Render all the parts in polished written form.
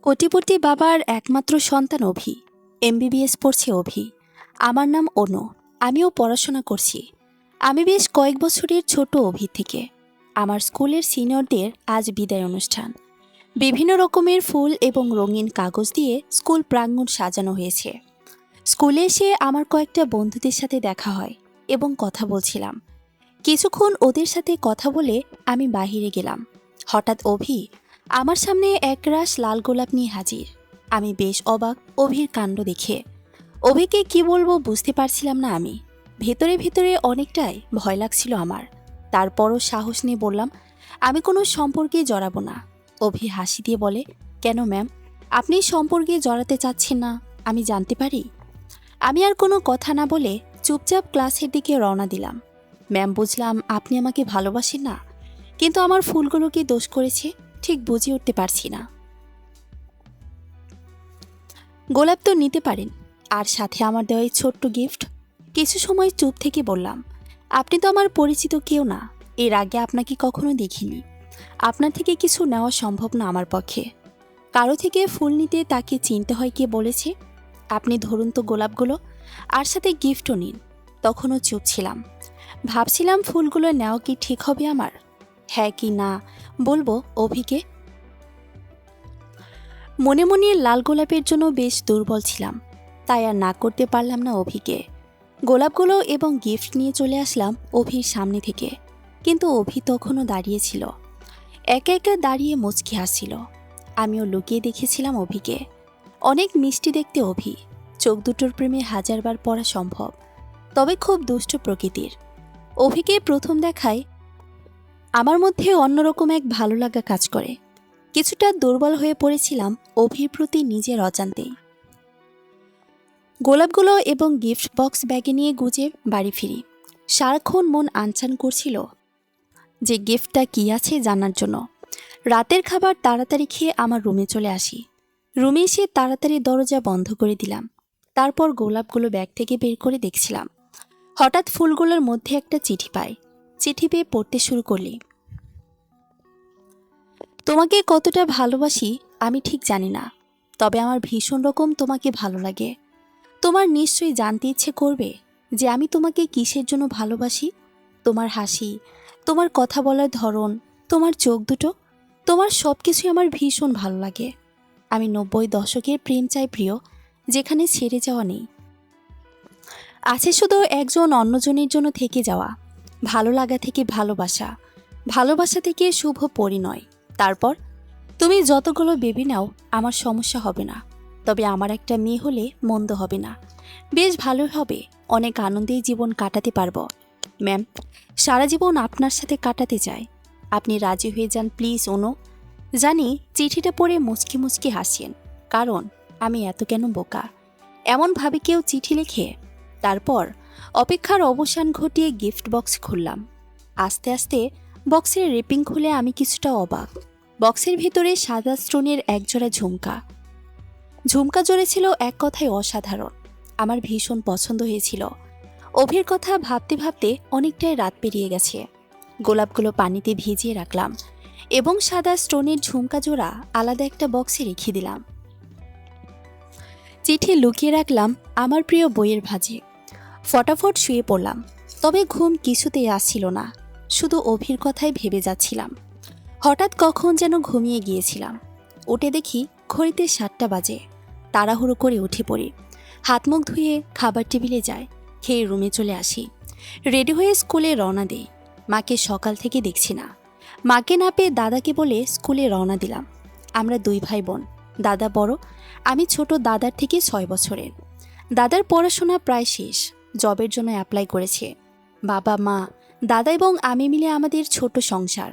কোটিপতি বাবার একমাত্র সন্তান অভি। এমবিবিএস পড়ছে অভি। আমার নাম অনু। আমিও পড়াশোনা করছি। আমি বেশ কয়েক বছরের ছোট অভি থেকে। আমার স্কুলের সিনিয়রদের আজ বিদায় অনুষ্ঠান। বিভিন্ন রকমের ফুল এবং রঙিন কাগজ দিয়ে স্কুল প্রাঙ্গণ সাজানো হয়েছে। স্কুলে এসে আমার কয়েকটা বন্ধুদের সাথে দেখা হয় এবং কথা বলছিলাম। কিছুক্ষণ ওদের সাথে কথা বলে আমি বাহিরে গেলাম। হঠাৎ অভি আমার সামনে একরাশ লাল গোলাপ নিয়ে হাজির। আমি বেশ অবাক অভির কাণ্ড দেখে। অভিকে কি বলবো বুঝতে পারছিলাম না আমি। ভেতরে ভেতরে অনেকটাই ভয় লাগছিল আমার। তারপরও সাহস নিয়ে বললাম, আমি কোনো সম্পর্কে জড়াবো না। অভি হাসি দিয়ে বলে, কেন ম্যাম, আপনি সম্পর্কে জড়াতে চাচ্ছেন না আমি জানতে পারি? আমি আর কোনো কথা না বলে চুপচাপ ক্লাসের দিকে রওনা দিলাম। ম্যাম, বুঝলাম আপনি আমাকে ভালোবাসেন না, কিন্তু আমার ফুলগুলো কি দোষ করেছে ঠিক বুঝে উঠতে পারছি না। গোলাপ তো নিতে পারেন, আর সাথে আমার দেওয়া এই ছোট্ট গিফট। কিছু সময় চুপ থেকে বললাম, আপনি তো আমার পরিচিত কেউ না। এর আগে আপনাকে কখনো দেখিনি। আপনার থেকে কিছু নেওয়া সম্ভব না আমার পক্ষে। কারো থেকে ফুল নিতে তাকে চিনতে হয় কে বলেছে? আপনি ধরুন তো গোলাপগুলো, আর সাথে গিফটও নিন। তখনও চুপ ছিলাম। ভাবছিলাম ফুলগুলো নেওয়া কি ঠিক হবে আমার, হ্যাঁ কি না বলবো অভিকে। মনে মনে লাল গোলাপের জন্য বেশ দুর্বল ছিলাম, তাই আর না করতে পারলাম না অভিকে। গোলাপগুলো এবং গিফট নিয়ে চলে আসলাম অভির সামনে থেকে, কিন্তু অভি তখনও দাঁড়িয়েছিল। একা একা দাঁড়িয়ে মুচকি হাসছিল। আমিও লুকিয়ে দেখেছিলাম অভিকে। অনেক মিষ্টি দেখতে অভি, চোখ দুটোর প্রেমে হাজারবার পড়া সম্ভব, তবে খুব দুষ্ট প্রকৃতির। অভিকে প্রথম দেখায় আমার মধ্যে অন্যরকম এক ভালো লাগা কাজ করে। কিছুটা দুর্বল হয়ে পড়েছিলাম অভির প্রতি নিজের অজান্তেই। গোলাপগুলো এবং গিফট বক্স ব্যাগে নিয়ে গুজে বাড়ি ফিরি। সারাক্ষণ মন আনচান করছিল যে গিফটটা কী আছে জানার জন্য। রাতের খাবার তাড়াতাড়ি খেয়ে আমার রুমে চলে আসি। রুমে এসে তাড়াতাড়ি দরজা বন্ধ করে দিলাম। তারপর গোলাপগুলো ব্যাগ থেকে বের করে দেখছিলাম। হঠাৎ ফুলগুলোর মধ্যে একটা চিঠি পাই। চিঠি পেয়ে পড়তে শুরু করলি, তোমাকে কতটা ভালোবাসি আমি ঠিক জানি না, তবে আমার ভীষণ রকম তোমাকে ভালো লাগে। তোমার নিশ্চয়ই জানতে ইচ্ছে করবে যে আমি তোমাকে কিসের জন্য ভালোবাসি। তোমার হাসি, তোমার কথা বলার ধরন, তোমার চোখ দুটো, তোমার সব কিছুই আমার ভীষণ ভালো লাগে। আমি 90 দশকের প্রেম চাই প্রিয়, যেখানে ছেড়ে যাওয়া নেই, আছে শুধু একজন অন্যজনের জন্য থেকে যাওয়া। ভালো লাগা থেকে ভালোবাসা, ভালোবাসা থেকে শুভ পরিণয়। তারপর তুমি যতগুলো বেবি নাও আমার সমস্যা হবে না, তবে আমার একটা মেয়ে হলে মন্দ হবে না, বেশ ভালো হবে। অনেক আনন্দেই জীবন কাটাতে পারবো। ম্যাম, সারা জীবন আপনার সাথে কাটাতে চাই। আপনি রাজি হয়ে যান প্লিজ অনু। জানি চিঠিটা পড়ে মুচকি মুচকি হাসেন, কারণ আমি এত কেন বোকা, এমন ভাবে কেউ চিঠি লেখে? তারপর অপেক্ষার অবসান ঘটিয়ে গিফট বক্স খুললাম। আস্তে আস্তে বক্সের রেপিং খুলে আমি কিছুটা অবাক। বক্সের ভিতরে সাদা স্টোনের একজোড়া ঝুমকা। ঝুমকা জোড়ে ছিল এক কথায় অসাধারণ। আমার ভীষণ পছন্দ হয়েছিল। অভির কথা ভাবতে ভাবতে অনেকটাই রাত পেরিয়ে গেছে। গোলাপগুলো পানিতে ভিজিয়ে রাখলাম এবং সাদা স্টোনের ঝুমকা জোড়া আলাদা একটা বক্সে রেখে দিলাম। চিঠি লুকিয়ে রাখলাম আমার প্রিয় বইয়ের ভাঁজে। ফটাফট শুয়ে পড়লাম, তবে ঘুম কিছুতেই আসছিল না। শুধু অভির কথাই ভেবে যাচ্ছিলাম। হঠাৎ কখন যেন ঘুমিয়ে গিয়েছিলাম। উঠে দেখি ঘড়িতে 7টা বাজে। তাড়াহুড়ো করে উঠে পড়ি, হাত মুখ ধুয়ে খাবার টেবিলে যাই, খেয়ে রুমে চলে আসি। রেডি হয়ে স্কুলে রওনা দিই। মাকে সকাল থেকে দেখছি না। মাকে না পেয়ে দাদাকে বলে স্কুলে রওনা দিলাম। আমরা 2 ভাই বোন। দাদা বড়, আমি ছোট। দাদার থেকে 6 বছরের। দাদার পড়াশোনা প্রায় শেষ, জবের জন্য অ্যাপ্লাই করেছে। বাবা মা দাদা এবং আমি মিলে আমাদের ছোট সংসার।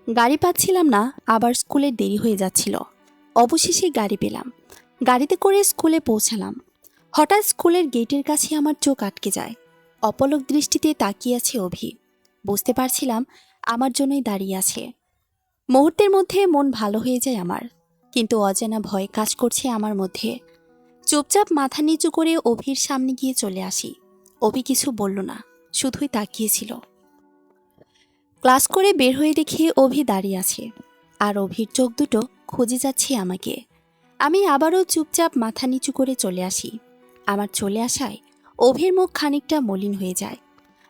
গাড়ি পাচ্ছিলাম না, আবার স্কুলে দেরি হয়ে যাচ্ছিল। অবশেষে গাড়ি পেলাম। গাড়িতে করে স্কুলে পৌঁছালাম। হঠাৎ স্কুলের গেটের কাছে আমার চোখ আটকে যায়। অপলক দৃষ্টিতে তাকিয়ে আছে অভি। বুঝতে পারছিলাম আমার জন্যই দাঁড়িয়ে আছে। মুহূর্তের মধ্যে মন ভালো হয়ে যায় আমার, কিন্তু অজানা ভয় কাজ করছে আমার মধ্যে। চুপচাপ মাথা নিচু করে অভির সামনে গিয়ে চলে আসি। অভি কিছু বলল না, শুধুই তাকিয়েছিল। ক্লাস করে বের হয়ে দেখি অভি দাঁড়িয়ে আছে। আর অভির চোখ দুটো খুঁজে যাচ্ছে আমাকে। আমি আবারও চুপচাপ মাথা নিচু করে চলে আসি। আমার চলে আসায় অভির মুখ খানিকটা মলিন হয়ে যায়।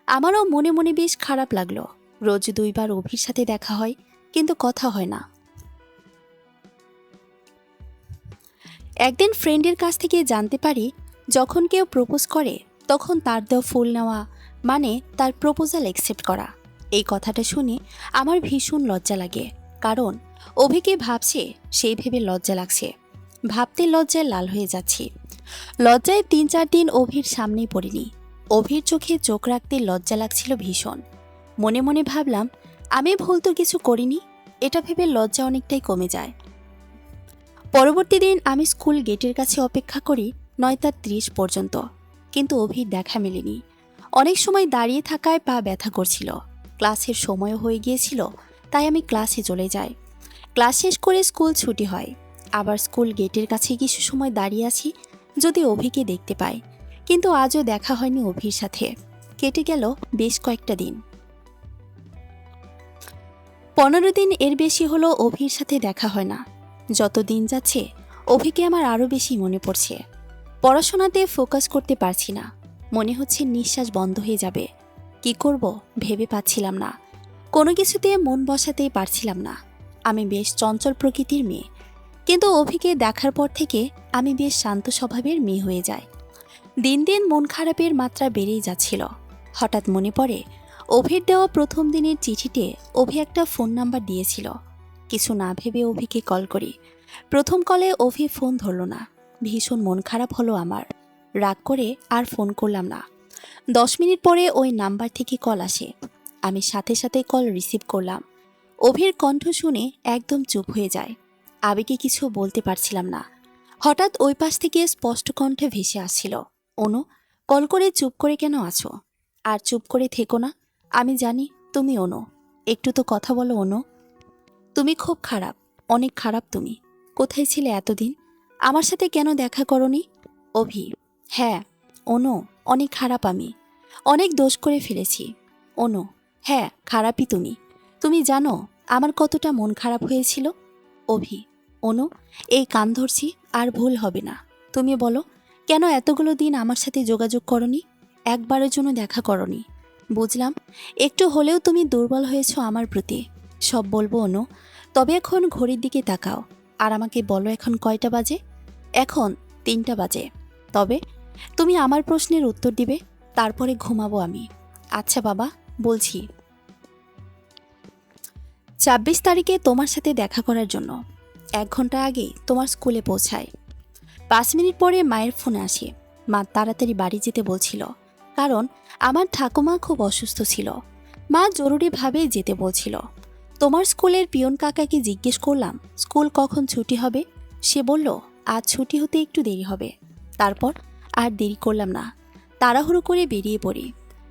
আমারও মনে মনে বেশ খারাপ লাগলো। রোজ 2 বার অভির সাথে দেখা হয়, কিন্তু কথা হয় না। একদিন ফ্রেন্ডের কাছ থেকে জানতে পারি, যখন কেউ প্রপোজ করে তখন তার দেওয়া ফুল নেওয়া মানে তার প্রপোজাল অ্যাকসেপ্ট করা। এই কথাটা শুনে আমার ভীষণ লজ্জা লাগে, কারণ অভিকে ভাবছে সেই ভেবে লজ্জা লাগছে। ভাবতে লজ্জায় লাল হয়ে যাচ্ছি। লজ্জায় 3-4 দিন অভির সামনেই পড়িনি। অভির চোখে চোখ রাখতে লজ্জা লাগছিল ভীষণ। মনে মনে ভাবলাম, আমি ভুল তো কিছু করিনি। এটা ভেবে লজ্জা অনেকটাই কমে যায়। পরবর্তী দিন আমি স্কুল গেটের কাছে অপেক্ষা করি 9:30 পর্যন্ত, কিন্তু অভির দেখা মেলেনি। অনেক সময় দাঁড়িয়ে থাকায় পা ব্যথা করছিল। ক্লাসের সময় হয়ে গিয়েছিল, তাই আমি ক্লাসে চলে যাই। ক্লাস শেষ করে স্কুল ছুটি হয়। আবার স্কুল গেটের কাছে কিছু সময় দাঁড়িয়ে আছি যদি অভিকে দেখতে পাই, কিন্তু আজও দেখা হয়নি অভির সাথে। কেটে গেল বেশ কয়েকটা দিন। 15 দিন এর বেশি হলো অভির সাথে দেখা হয় না। যত দিন যাচ্ছে অভিকে আমার আরও বেশি মনে পড়ছে। পড়াশোনাতে ফোকাস করতে পারছি না। মনে হচ্ছে নিঃশ্বাস বন্ধ হয়ে যাবে। কি করব ভেবে পাচ্ছিলাম না। কোনো কিছুতে মন বসাতেই পারছিলাম না। আমি বেশ চঞ্চল প্রকৃতির মেয়ে, কিন্তু অভিকে দেখার পর থেকে আমি বেশ শান্ত স্বভাবের মেয়ে হয়ে যাই। দিন দিন মন খারাপের মাত্রা বেড়েই যাচ্ছিল। হঠাৎ মনে পড়ে, অভির দেওয়া প্রথম দিনের চিঠিতে অভি একটা ফোন নাম্বার দিয়েছিল। কিছু না ভেবে অভিকে কল করি। প্রথম কলে অভি ফোন ধরল না। ভীষণ মন খারাপ হলো আমার। রাগ করে আর ফোন করলাম না। 10 মিনিট পরে ওই নাম্বার থেকে কল আসে। আমি সাথে সাথে কল রিসিভ করলাম। অভির কণ্ঠ শুনে একদম চুপ হয়ে যায়। আবেগে কিছু বলতে পারছিলাম না। হঠাৎ ওই পাশ থেকে স্পষ্ট কণ্ঠে ভেসে আসছিল, অনু, কল করে চুপ করে কেন আছো? আর চুপ করে থেকো না। আমি জানি তুমি অনু। একটু তো কথা বলো অনু। তুমি খুব খারাপ, অনেক খারাপ তুমি। কোথায় ছিলে এতদিন? আমার সাথে কেন দেখা করনি? অভি: হ্যাঁ অনু, অনেক খারাপ আমি। অনেক দোষ করে ফেলেছি। অনু: হ্যাঁ, খারাপই তুমি। তুমি জানো আমার কতটা মন খারাপ হয়েছিল? অভি: অনু, এই কান ধরছি, আর ভুল হবে না। তুমি বলো, কেন এতগুলো দিন আমার সাথে যোগাযোগ করনি? একবারের জন্য দেখা করনি। বুঝলাম একটু হলেও তুমি দুর্বল হয়েছো আমার প্রতি। সব বলবো অনু, তবে এখন ঘড়ির দিকে তাকাও আর আমাকে বলো এখন কয়টা বাজে? এখন 3টা বাজে। তবে তুমি আমার প্রশ্নের উত্তর দিবে, তারপরে ঘুমাবো আমি। আচ্ছা বাবা, বলছি। 26 তারিখে তোমার সাথে দেখা করার জন্য 1 ঘন্টা আগে তোমার স্কুলে পৌঁছায়। 5 মিনিট পরে মায়ের ফোন আসে। মা তাড়াতাড়ি বাড়ি যেতে বলছিল, কারণ আমার ঠাকুমা খুব অসুস্থ ছিল। মা জরুরিভাবে যেতে বলছিল। তোমার স্কুলের পিয়ন কাকাকে জিজ্ঞেস করলাম স্কুল কখন ছুটি হবে। সে বলল আজ ছুটি হতে একটু দেরি হবে। তারপর আর দেরি করলাম না, তাড়াহুড়ো করে বেরিয়ে পড়ি।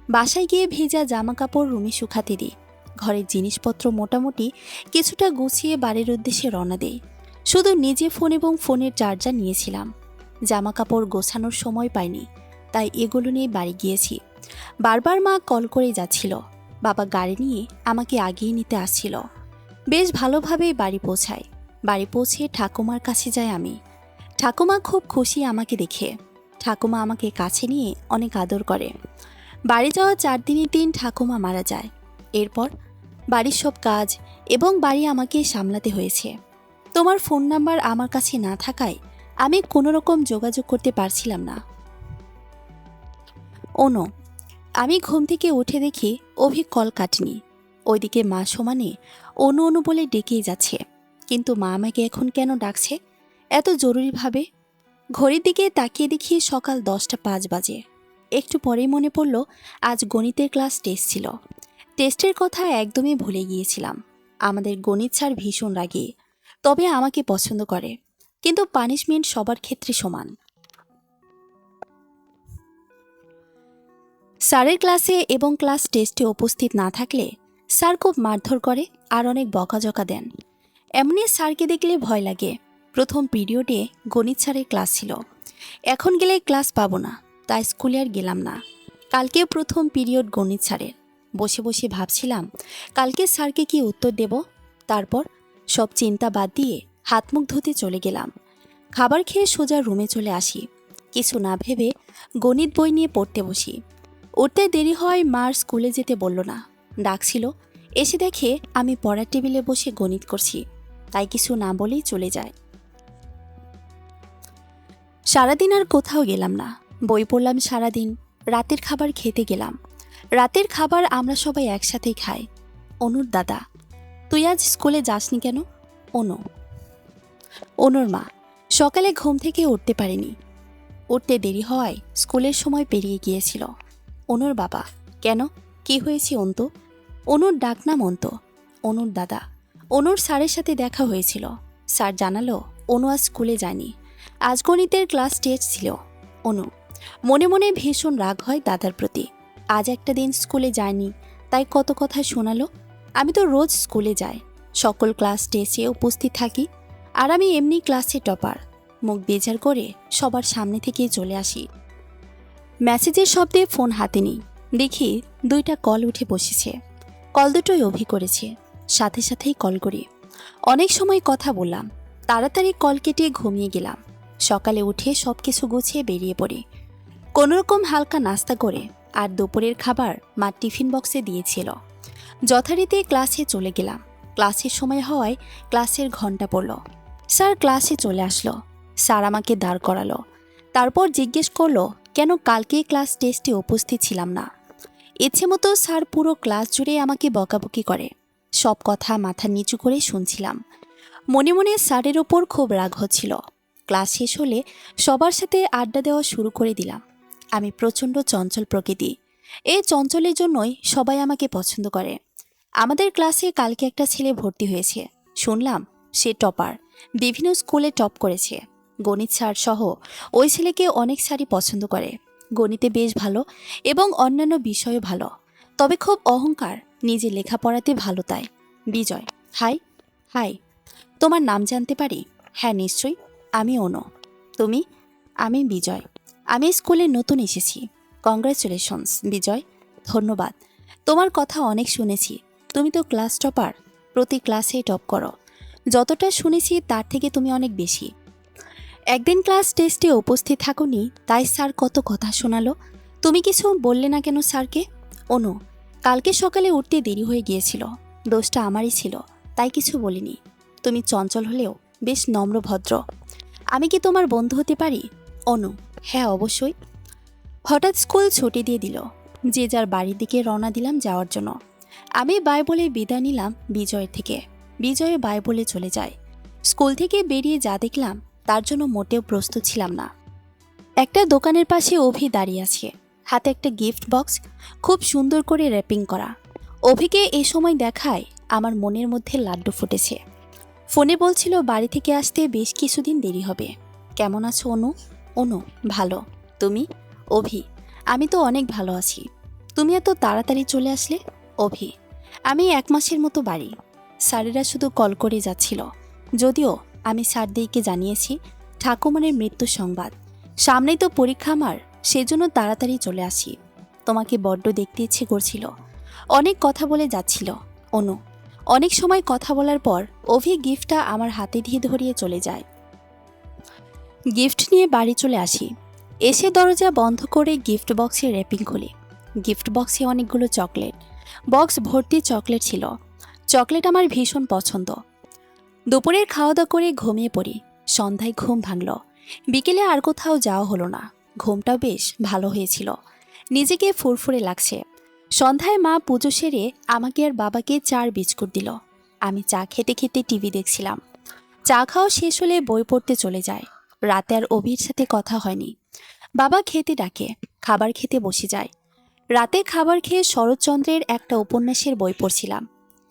বাসায় গিয়ে ভেজা জামা কাপড় রুমে শুকাতে দিই। ঘরের জিনিসপত্র মোটামুটি কিছুটা গুছিয়ে বাড়ির উদ্দেশ্যে রওনা দেই। শুধু নিজে ফোন এবং ফোনের চার্জার নিয়েছিলাম। জামা কাপড় গোছানোর সময় পাইনি, তাই এগুলো নিয়ে বাড়ি গিয়েছি। বারবার মা কল করে যাচ্ছিল। বাবা গাড়ি নিয়ে আমাকে আগিয়ে নিতে আসছিল। বেশ ভালোভাবেই বাড়ি পৌঁছায়। বাড়ি পৌঁছে ঠাকুমার কাছে যাই আমি। ঠাকুমা খুব খুশি আমাকে দেখে। ঠাকুমা আমাকে কাছে নিয়ে অনেক আদর করে। বাড়ি যাওয়া 4 দিনের দিন ঠাকুমা মারা যায়। এরপর বাড়ির সব কাজ এবং বাড়ি আমাকে সামলাতে হয়েছে। তোমার ফোন নাম্বার আমার কাছে না থাকায় আমি কোনো রকম যোগাযোগ করতে পারছিলাম না। অনু: আমি ঘুম থেকে উঠে দেখি অভি কল কাটেনি। ওইদিকে মা সমানে অনু অনু বলে ডেকেই যাচ্ছে, কিন্তু মা আমাকে এখন কেন ডাকছে এত জরুরিভাবে? ঘড়ির দিকে তাকিয়ে দেখি সকাল 10টা 5 বাজে। একটু পরেই মনে পড়ল আজ গণিতের ক্লাস টেস্ট ছিল। টেস্টের কথা একদমই ভুলে গিয়েছিলাম। আমাদের গণিত স্যার ভীষণ রাগী, তবে আমাকে পছন্দ করে, কিন্তু পানিশমেন্ট সবার ক্ষেত্রে সমান। স্যারের ক্লাসে এবং ক্লাস টেস্টে উপস্থিত না থাকলে স্যার খুব মারধর করে আর অনেক বকাঝকা দেন। এমনি স্যারকে দেখলে ভয় লাগে। প্রথম পিরিয়ডে গণিত স্যারের ক্লাস ছিল। এখন গেলে ক্লাস পাবো না, তাই স্কুলে আর গেলাম না। কালকেও প্রথম পিরিয়ড গণিত স্যারের। বসে বসে ভাবছিলাম কালকে স্যারকে কি উত্তর দেব। তারপর সব চিন্তা বাদ দিয়ে হাত মুখ ধুতে চলে গেলাম। খাবার খেয়ে সোজা রুমে চলে আসি। কিছু না ভেবে গণিত বই নিয়ে পড়তে বসি। উঠতে দেরি হয়, মার স্কুলে যেতে বলল না, ডাকছিল। এসে দেখে আমি পড়ার টেবিলে বসে গণিত করছি, তাই কিছু না বলেই চলে যায়। সারাদিন আর কোথাও গেলাম না, বই পড়লাম সারাদিন। রাতের খাবার খেতে গেলাম। রাতের খাবার আমরা সবাই একসাথেই খাই। অনুর দাদা, তুই আজ স্কুলে যাসনি কেন? অনু। অনুর মা, সকালে ঘুম থেকে উঠতে পারিনি, উঠতে দেরি হওয়ায় স্কুলের সময় পেরিয়ে গিয়েছিল। অনুর বাবা, কেন, কি হয়েছে অন্তু? অনুর ডাকনাম অন্তু। অনুর দাদা, অনুর স্যারের সাথে দেখা হয়েছিল। স্যার জানালো অনু আজ স্কুলে যায়নি, আজ গণিতের ক্লাস টেস্ট ছিল। অনু মনে মনে ভীষণ রাগ হয় দাদার প্রতি। আজ একটা দিন স্কুলে যায়নি, তাই কত কথা শোনালো। আমি তো রোজ স্কুলে যাই, সকল ক্লাস টেস্টে উপস্থিত থাকি, আর আমি এমনি ক্লাসে টপার। মুখ বেজার করে সবার সামনে থেকে চলে আসি। মেসেজের শব্দে ফোন হাতে নিই, দেখি 2টা কল উঠে বসেছে। কল দুটোই অভি করেছে। সাথে সাথেই কল করি। অনেক সময় কথা বললাম, তাড়াতাড়ি কল কেটে ঘুমিয়ে গেলাম। সকালে উঠে সব কিছু গুছিয়ে বেরিয়ে পড়ি। কোনোরকম হালকা নাস্তা করে আর দুপুরের খাবার মা টিফিন বক্সে দিয়েছিল। যথারীতি ক্লাসে চলে গেলাম। ক্লাসের সময় হওয়ায় ক্লাসের ঘন্টা পড়ল। স্যার ক্লাসে চলে আসলো। স্যার আমাকে দাঁড় করালো, তারপর জিজ্ঞেস করলো কেন কালকে ক্লাস টেস্টে উপস্থিত ছিলাম না। ইচ্ছে মতো স্যার পুরো ক্লাস জুড়ে আমাকে বকাবকি করে। সব কথা মাথা নিচু করে শুনছিলাম। মনে মনে স্যারের ওপর খুব রাগ হচ্ছিল। ক্লাস শেষ হলে সবার সাথে আড্ডা দেওয়া শুরু করে দিলাম। আমি প্রচণ্ড চঞ্চল প্রকৃতি, এই চঞ্চলের জন্যই সবাই আমাকে পছন্দ করে। আমাদের ক্লাসে কালকে একটা ছেলে ভর্তি হয়েছে, শুনলাম সে টপার, বিভিন্ন স্কুলে টপ করেছে। গণিত স্যার সহ ওই ছেলেকে অনেক স্যারই পছন্দ করে। গণিতে বেশ ভালো এবং অন্যান্য বিষয়ও ভালো, তবে খুব অহংকার, নিজে লেখাপড়াতে ভালো তাই। বিজয়। হাই। হাই। তোমার নাম জানতে পারি? হ্যাঁ নিশ্চয়ই, আমি অনু। তুমি? আমি বিজয়। আমি স্কুলে নতুন এসেছি। কংগ্রাচুলেশনস বিজয়। ধন্যবাদ। তোমার কথা অনেক শুনেছি, তুমি তো ক্লাস টপার, প্রতি ক্লাসেই টপ করো। যতটা শুনেছি তার থেকে তুমি অনেক বেশি। একদিন ক্লাস টেস্টে উপস্থিত থাকোনি, তাই স্যার কত কথা শোনালো। তুমি কিছু বললে না কেন স্যারকে? অনু, কালকে সকালে উঠতে দেরি হয়ে গিয়েছিল, দোষটা আমারই ছিল, তাই কিছু বলিনি। তুমি চঞ্চল হলেও বেশ নম্র ভদ্র। আমি কি তোমার বন্ধু হতে পারি? অনু, হ্যাঁ অবশ্যই। হঠাৎ স্কুল ছুটি দিয়ে দিল। যে যার বাড়ির দিকে রওনা দিলাম যাওয়ার জন্য। আমি বাই বলে বিদায় নিলাম বিজয়ের থেকে। বিজয় বাই বলে চলে যায়। স্কুল থেকে বেরিয়ে যা দেখলাম তার জন্য মোটেও প্রস্তুত ছিলাম না। একটা দোকানের পাশে অভি দাঁড়িয়ে আছে, হাতে একটা গিফট বক্স, খুব সুন্দর করে র্যাপিং করা। অভিকে এ সময় দেখায় আমার মনের মধ্যে লাড্ডু ফুটেছে। ফোনে বলছিল বাড়ি থেকে আসতে বেশ কিছুদিন দেরি হবে। কেমন আছো অনু? অনু, ভালো। তুমি? অভি, আমি তো অনেক ভালো আছি। তুমি এত তাড়াতাড়ি চলে আসলে? অভি, আমি 1 মাসের মতো বাড়ি। স্যারেরা শুধু কল করে যাচ্ছিল, যদিও আমি স্যারদেরকে জানিয়েছি ঠাকুমানের মৃত্যু সংবাদ। সামনেই তো পরীক্ষা আমার, সেজন্য তাড়াতাড়ি চলে আসি। তোমাকে বড্ড দেখতে ইচ্ছে করছিল। অনেক কথা বলে যাচ্ছিল অনু। অনেক সময় কথা বলার পর অভি গিফটটা আমার হাতে দিয়ে ধরিয়ে চলে যায়। গিফট নিয়ে বাড়ি চলে আসি। এসে দরজা বন্ধ করে গিফট বক্সে র্যাপিং খুলি। গিফট বক্সে অনেকগুলো চকলেট, বক্স ভর্তি চকলেট ছিল। চকলেট আমার ভীষণ পছন্দ। দুপুরের খাওয়া দাওয়া করে ঘুমিয়ে পড়ি। সন্ধ্যায় ঘুম ভাঙল। বিকেলে আর কোথাও যাওয়া হলো না। ঘুমটাও বেশ ভালো হয়েছিল, নিজেকে ফুরফুরে লাগছে। সন্ধ্যায় মা পুজো সেরে আমাকে আর বাবাকে চার বিস্কুট দিল। আমি চা খেতে খেতে টিভি দেখছিলাম। চা খাওয়া শেষ হলে বই পড়তে চলে যায়। রাতে আর অভির সাথে কথা হয়নি। বাবা খেতে ডাকে, খাবার খেতে বসে যায়। রাতে খাবার খেয়ে শরৎচন্দ্রের একটা উপন্যাসের বই পড়ছিলাম।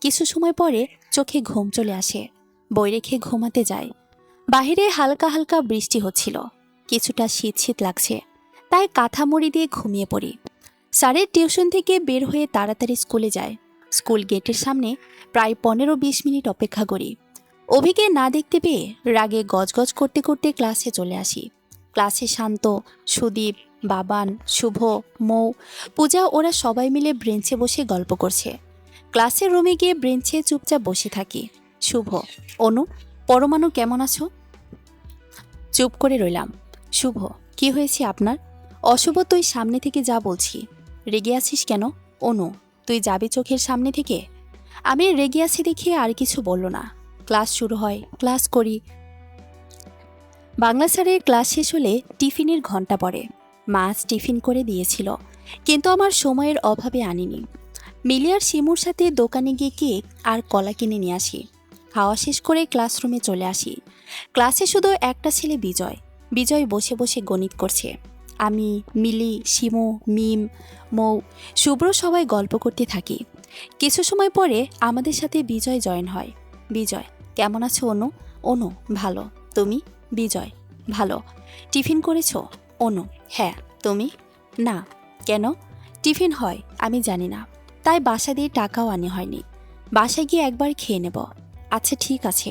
কিছু সময় পরে চোখে ঘুম চলে আসে। বই রেখে ঘুমাতে যায়। বাহিরে হালকা হালকা বৃষ্টি হচ্ছিল, কিছুটা শীত শীত লাগছে, তাই কাঁথা মুড়ি দিয়ে ঘুমিয়ে পড়ি। স্যারের টিউশন থেকে বের হয়ে তাড়াতাড়ি স্কুলে যায়। স্কুল গেটের সামনে প্রায় 15-20 মিনিট অপেক্ষা করি। অভিকে না দেখতে পেয়ে রাগে গজগজ করতে করতে ক্লাসে চলে আসি। ক্লাসে শান্ত, সুদীপ, বাবান, শুভ, মৌ, পূজা ওরা সবাই মিলে ব্রেঞ্চে বসে গল্প করছে। ক্লাসের রুমে গিয়ে ব্রেঞ্চে চুপচাপ বসে থাকি। শুভ, অনু, পরমাণু কেমন আছো? চুপ করে রইলাম। শুভ, কি হয়েছে আপনার? অশুভ, তুই সামনে থেকে যা বলছি। রেগে আছিস কেন? অনু, তুই যাবি চোখের সামনে থেকে? আমি রেগে আছি দেখে আর কিছু বলল না। ক্লাস শুরু হয়, ক্লাস করি। বাংলা স্যারের ক্লাস শেষ হলে টিফিনের ঘন্টা পড়ে। মা আজ টিফিন করে দিয়েছিল, কিন্তু আমার সময়ের অভাবে আনিনি। মিলি আর শিমুর সাথে দোকানে গিয়ে কেক আর কলা কিনে নিয়ে আসি। খাওয়া শেষ করে ক্লাসরুমে চলে আসি। ক্লাসে শুধু একটা ছেলে, বিজয়। বিজয় বসে বসে গণিত করছে। আমি, মিলি, শিমু, মিম, মৌ, শুভ্র সবাই গল্প করতে থাকি। কিছু সময় পরে আমাদের সাথে বিজয় জয়েন হয়। বিজয়, কেমন আছো অনু? অনু, ভালো। তুমি? বিজয়, ভালো। টিফিন করেছো? অনু, হ্যাঁ। তুমি? না। কেন? টিফিন হয় আমি জানি না, তাই বাসা দিয়ে টাকাও আনি হয়নি। বাসায় গিয়ে একবার খেয়ে নেব। আচ্ছা ঠিক আছে।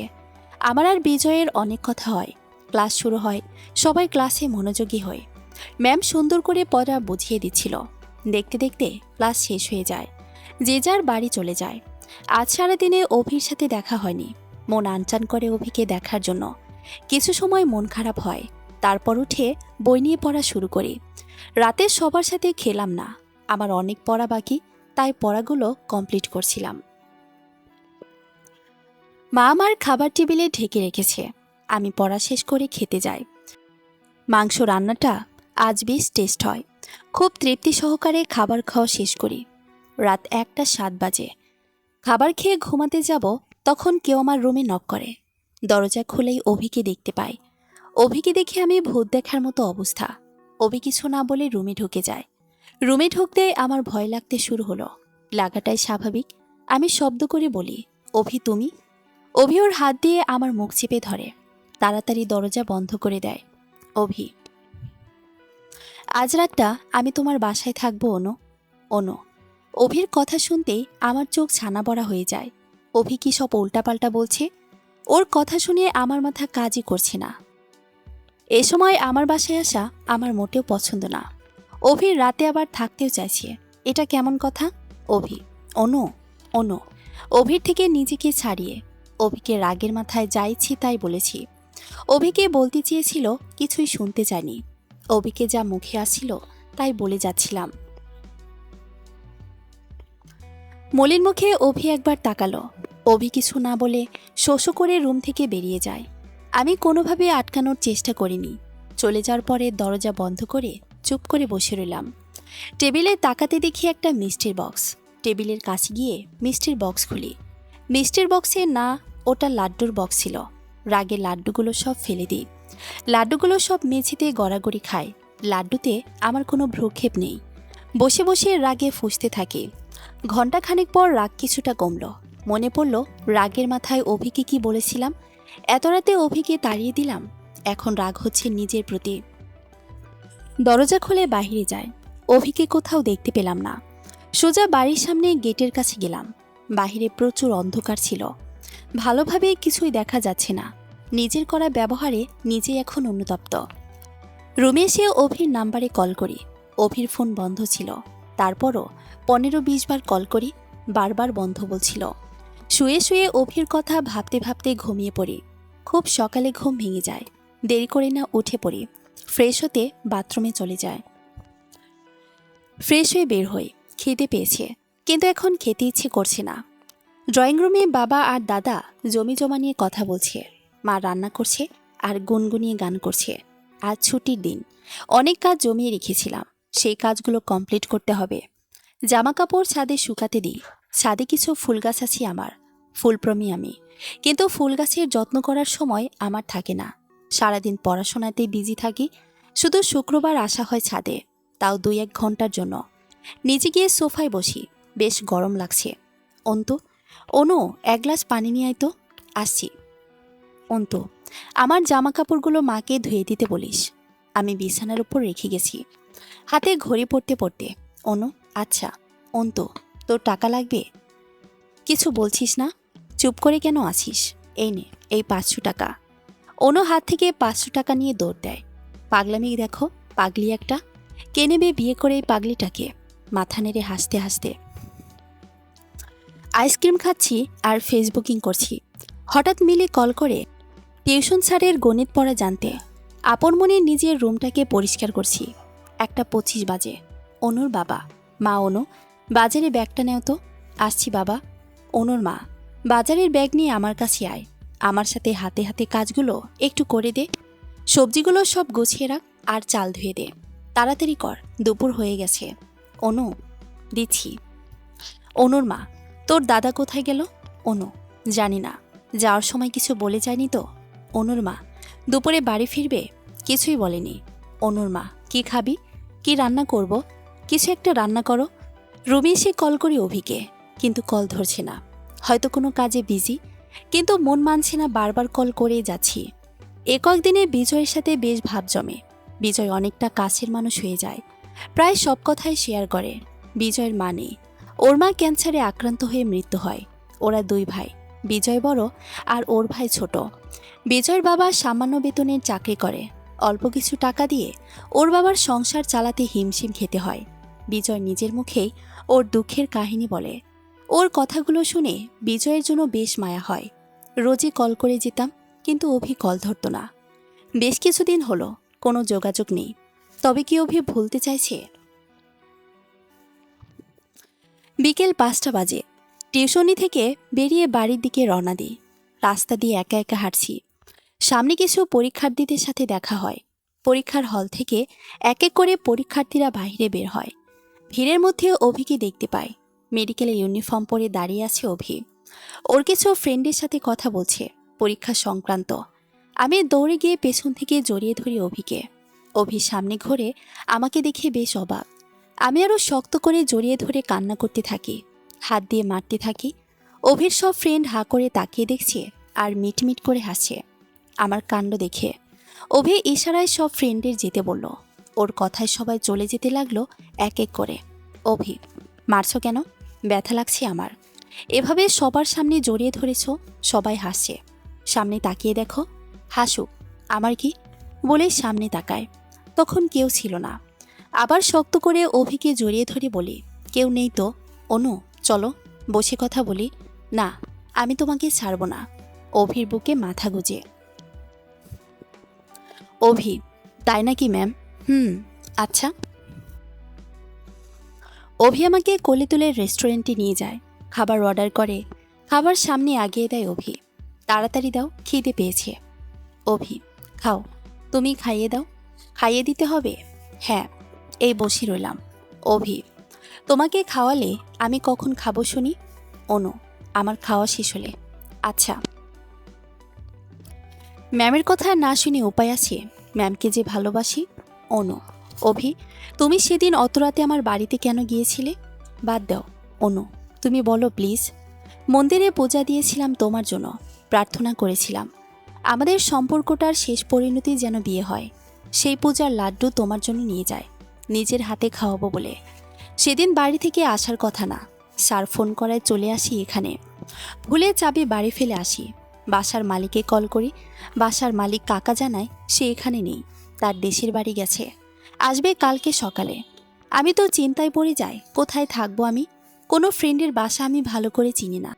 আমার আর বিজয়ের অনেক কথা হয়। ক্লাস শুরু হয়, সবাই ক্লাসে মনোযোগী হয়। ম্যাম সুন্দর করে পড়া বুঝিয়ে দিচ্ছিল। দেখতে দেখতে ক্লাস শেষ হয়ে যায়। যে যার বাড়ি চলে যায়। আজ সারাদিনে অভির সাথে দেখা হয়নি। মন আনচান করে অভিকে দেখার জন্য। কিছু সময় মন খারাপ হয়, তারপর উঠে বই নিয়ে পড়া শুরু করি। রাতে সবার সাথে খেলাম না, আমার অনেক পড়া বাকি, তাই পড়াগুলো কমপ্লিট করছিলাম। মা আমার খাবার টেবিলে ঢেকে রেখেছে। আমি পড়া শেষ করে খেতে যাই। মাংস রান্নাটা আজ বেশ টেস্ট হয়। খুব তৃপ্তি সহকারে খাবার খাওয়া শেষ করি। রাত 1:07 বাজে। খাবার খেয়ে ঘুমাতে যাব, তখন কেউ আমার রুমে নক করে। দরজা খুলেই অভিকে দেখতে পাই। অভিকে দেখে আমি ভূত দেখার মতো অবস্থা। অভি কিছু না বলে রুমে ঢুকে যায়। রুমে ঢুকতে আমার ভয় লাগতে শুরু হলো। লাগাটাই স্বাভাবিক। আমি শব্দ করে বলি, অভি তুমি? অভি ওর হাত দিয়ে আমার মুখ চেপে ধরে, তাড়াতাড়ি দরজা বন্ধ করে দেয়। অভি, আজ রাতটা আমি তোমার বাসায় থাকবো অনু। অনু। অভির কথা শুনতেই আমার চোখ ছানা বড়া হয়ে যায়। অভি কি সব উল্টাপাল্টা বলছে? ওর কথা শুনে আমার মাথা কাজই করছে না। এ সময় আমার বাসায় আসা আমার মোটেও পছন্দ না। অভির রাতে আবার থাকতেও চাইছে, এটা কেমন কথা? অভি, অনু। অনু। অভির থেকে নিজেকে ছাড়িয়ে অভিকে রাগের মাথায় যা ইচ্ছে তাই বলেছি। অভিকে বলতে চেয়েছিল, কিছুই শুনতে চায়নি। অভিকে যা মুখে আসছিল তাই বলে যাচ্ছিলাম। মলির মুখে অভি একবার তাকালো। অভি কিছু না বলে শোষো করে রুম থেকে বেরিয়ে যায়। আমি কোনোভাবে আটকানোর চেষ্টা করিনি। চলে যাওয়ার পরে দরজা বন্ধ করে চুপ করে বসে রইলাম। টেবিলে তাকাতে দেখি একটা মিষ্টির বক্স। টেবিলের কাছে গিয়ে মিষ্টির বক্স খুলি। মিষ্টির বক্সে না, ওটা লাড্ডুর বক্স ছিল। রাগে লাড্ডুগুলো সব ফেলে দিই। লাড্ডুগুলো সব মেঝেতে গড়াগড়ি খায়। লাড্ডুতে আমার কোনো ভ্রুক্ষেপ নেই। বসে বসে রাগে ফুঁসতে থাকি। ঘণ্টাখানেক পর রাগ কিছুটা কমল। মনে পড়ল রাগের মাথায় অভিকে কি বলেছিলাম। এত রাতে অভিকে তাড়িয়ে দিলাম। এখন রাগ হচ্ছে নিজের প্রতি। দরজা খুলে বাহিরে যায়। অভিকে কোথাও দেখতে পেলাম না। সোজা বাড়ির সামনে গেটের কাছে গেলাম। বাহিরে প্রচুর অন্ধকার ছিল। ভালোভাবে কিছুই দেখা যাচ্ছে না। নিজের করা ব্যবহারে নিজে এখন অনুতপ্ত। রুমে এসে অভির নাম্বারে কল করি। অভির ফোন বন্ধ ছিল। তারপরও 15-20 বার কল করি, বারবার বন্ধ বলছিল। শুয়ে শুয়ে অভির কথা ভাবতে ভাবতে ঘুমিয়ে পড়ি। খুব সকালে ঘুম ভেঙে যায়। দেরি করে না উঠে পড়ি। ফ্রেশ হতে বাথরুমে চলে যায়। ফ্রেশ হয়ে বের হই। খেতে পেয়েছে, কিন্তু এখন খেতে ইচ্ছে করছে না। ড্রয়িং রুমে বাবা আর দাদা জমি জমা নিয়ে কথা বলছে। মা রান্না করছে আর গুনগুনিয়ে গান করছে। আজ ছুটির দিন, অনেক কাজ জমিয়ে রেখেছিলাম, সেই কাজগুলো কমপ্লিট করতে হবে। জামা কাপড় ছাদে শুকাতে দিই। ছাদে কিছু ফুল গাছ আছে আমার, ফুলপ্রেমী আমি, কিন্তু ফুল গাছের যত্ন করার সময় আমার থাকে না। সারাদিন পড়াশোনাতে বিজি থাকি। শুধু শুক্রবার আসা হয় ছাদে, তাও 2-1 ঘন্টার জন্য। নিচে গিয়ে সোফায় বসি। বেশ গরম লাগছে। অন্তু, অনু, 1 গ্লাস পানি নিয়ে আয় তো। আসছি। অন্তু, আমার জামা কাপড়গুলো মাকে ধুয়ে দিতে বলিস। আমি বিছানার উপর রেখে গেছি, হাতে ঘড়ি পড়তে পড়তে। অনু, আচ্ছা। অন্তু, তোর টাকা লাগবে? কিছু বলছিস না? চুপ করে কেন আছিস? এই নে, এই 500 টাকা। অনু হাত থেকে 500 টাকা নিয়ে দৌড় দেয়। পাগলামি দেখো, পাগলি একটা। কে নেবে বিয়ে করে এই পাগলিটাকে? মাথা নেড়ে হাসতে হাসতে। আইসক্রিম খাচ্ছি আর ফেসবুকিং করছি। হঠাৎ মিলি কল করে টিউশন স্যারের গণিত পড়া জানতে। আপন মনে নিজের রুমটাকে পরিষ্কার করছি। 1:25 বাজে। অনুর বাবা, মা অনু, বাজারে ব্যাগটা নেও তো। আসছি বাবা। অনুর মা, বাজারের ব্যাগ নিয়ে আমার কাছে আয়। আমার সাথে হাতে হাতে কাজগুলো একটু করে দে। সবজিগুলো সব গুছিয়ে রাখ আর চাল ধুয়ে দে। তাড়াতাড়ি কর, দুপুর হয়ে গেছে। অনু, দিচ্ছি। অনুর মা, তোর দাদা কোথায় গেল? অনু, জানি না, যাওয়ার সময় কিছু বলে যায়নি তো। অনুর মা, দুপুরে বাড়ি ফিরবে? কিছুই বলেনি। অনুর মা, কি খাবি? কি রান্না করব? কিছু একটা রান্না করো। রুমে এসে কল করি অভিকে, কিন্তু কল ধরছে না। হয়তো কোনো কাজে বিজি, কিন্তু মন মানছে না, বারবার কল করেই যাচ্ছি। কয়েকদিনে বিজয়ের সাথে বেশ ভাব জমে। বিজয় অনেকটা কাছের মানুষ হয়ে যায়, প্রায় সব কথাই শেয়ার করে। বিজয়ের মা নেই, ওর মা ক্যান্সারে আক্রান্ত হয়ে মৃত্যু হয়। ওরা 2 ভাই, বিজয় বড় আর ওর ভাই ছোট। বিজয়ের বাবা সামান্য বেতনের চাকরি করে। অল্প কিছু টাকা দিয়ে ওর বাবার সংসার চালাতে হিমশিম খেতে হয়। বিজয় নিজের মুখেই ওর দুঃখের কাহিনী বলে। ওর কথাগুলো শুনে বিজয়ের জন্য বেশ মায়া হয়। রোজই কল করে যেতাম, কিন্তু অভি কল ধরত না। বেশ কিছুদিন হলো কোনো যোগাযোগ নেই। তবে কি অভি ভুলতে চাইছে? বিকেল 5টা বাজে। টিউশনি থেকে বেরিয়ে বাড়ির দিকে রওনা দিই। রাস্তা দিয়ে একা একা হাঁটছি। সামনে কিছু পরীক্ষার্থীদের সাথে দেখা হয়। পরীক্ষার হল থেকে এক এক করে পরীক্ষার্থীরা বাইরে বের হয়। ভিড়ের মধ্যে অভিকে দেখতে পাই। মেডিকেলের ইউনিফর্ম পরে দাঁড়িয়ে আছে অভি। ওর কিছু ফ্রেন্ডের সাথে কথা বলছে পরীক্ষা সংক্রান্ত। আমি দৌড়ে গিয়ে পেছন থেকে জড়িয়ে ধরি অভিকে। অভি সামনে ঘুরে আমাকে দেখে বেশ অবাক। আমি আরও শক্ত করে জড়িয়ে ধরে কান্না করতে থাকি, হাত দিয়ে মারতে থাকি। অভির সব ফ্রেন্ড হাঁ করে তাকিয়ে দেখছে আর মিটমিট করে হাসছে আমার কাণ্ড দেখে। অভি ইশারায় সব ফ্রেন্ডের যেতে বলল। ওর কথায় সবাই চলে যেতে লাগলো এক এক করে। অভি, মারছ কেন? ব্যথা লাগছে আমার। এভাবে সবার সামনে জড়িয়ে ধরেছ, সবাই হাসছে। সামনে তাকিয়ে দেখো। হাসুক, আমার কি? বলে সামনে তাকায়। তখন কেউ ছিল না। আবার শক্ত করে অভিকে জড়িয়ে ধরে বলি, কেউ নেই তো। অনু, চলো বসে কথা বলি। না, আমি তোমাকে ছাড়ব না। অভির বুকে মাথা গুজে। অভি, তাই নাকি ম্যাম? আচ্ছা। অভি আমাকে কোলে তুলে রেস্টুরেন্টে নিয়ে যায়। খাবার অর্ডার করে। খাবার সামনে আগিয়ে দেয় অভি। তাড়াতাড়ি দাও, খিদে পেয়েছে। অভি, খাও। তুমি খাইয়ে দাও। খাইয়ে দিতে হবে? হ্যাঁ, এই বসে রইলাম। অভি, তোমাকে খাওয়ালে আমি কখন খাবো শুনি? অনু, আমার খাওয়া শেষ হলে। আচ্ছা। ম্যামের কথা না শুনে উপায় আছে? ম্যামকে যে ভালোবাসি। অনু, অভি, তুমি সেদিন অত রাতে আমার বাড়িতে কেন গিয়েছিলে? বাদ দাও অনু, তুমি বলো প্লিজ। মন্দিরে পূজা দিয়েছিলাম তোমার জন্য, প্রার্থনা করেছিলাম আমাদের সম্পর্কটার শেষ পরিণতি যেন বিয়ে হয়। সেই পূজার লাড্ডু তোমার জন্য নিয়ে যায়, নিজের হাতে খাওয়াবো বলে। সেদিন বাড়ি থেকে আসার কথা না, স্যার ফোন করায় চলে আসি এখানে। ভুলে চাবি বাড়ি ফেলে আসি। বাসার মালিককে কল করি। বাসার মালিক কাকা জানায় সে এখানে নেই, তার দেশের বাড়ি গেছে, আসবে কালকে সকালে। আমি তো চিন্তায় পড়ে যাই, কোথায় থাকবো আমি? কোনো ফ্রেন্ডের বাসা আমি ভালো করে চিনি না।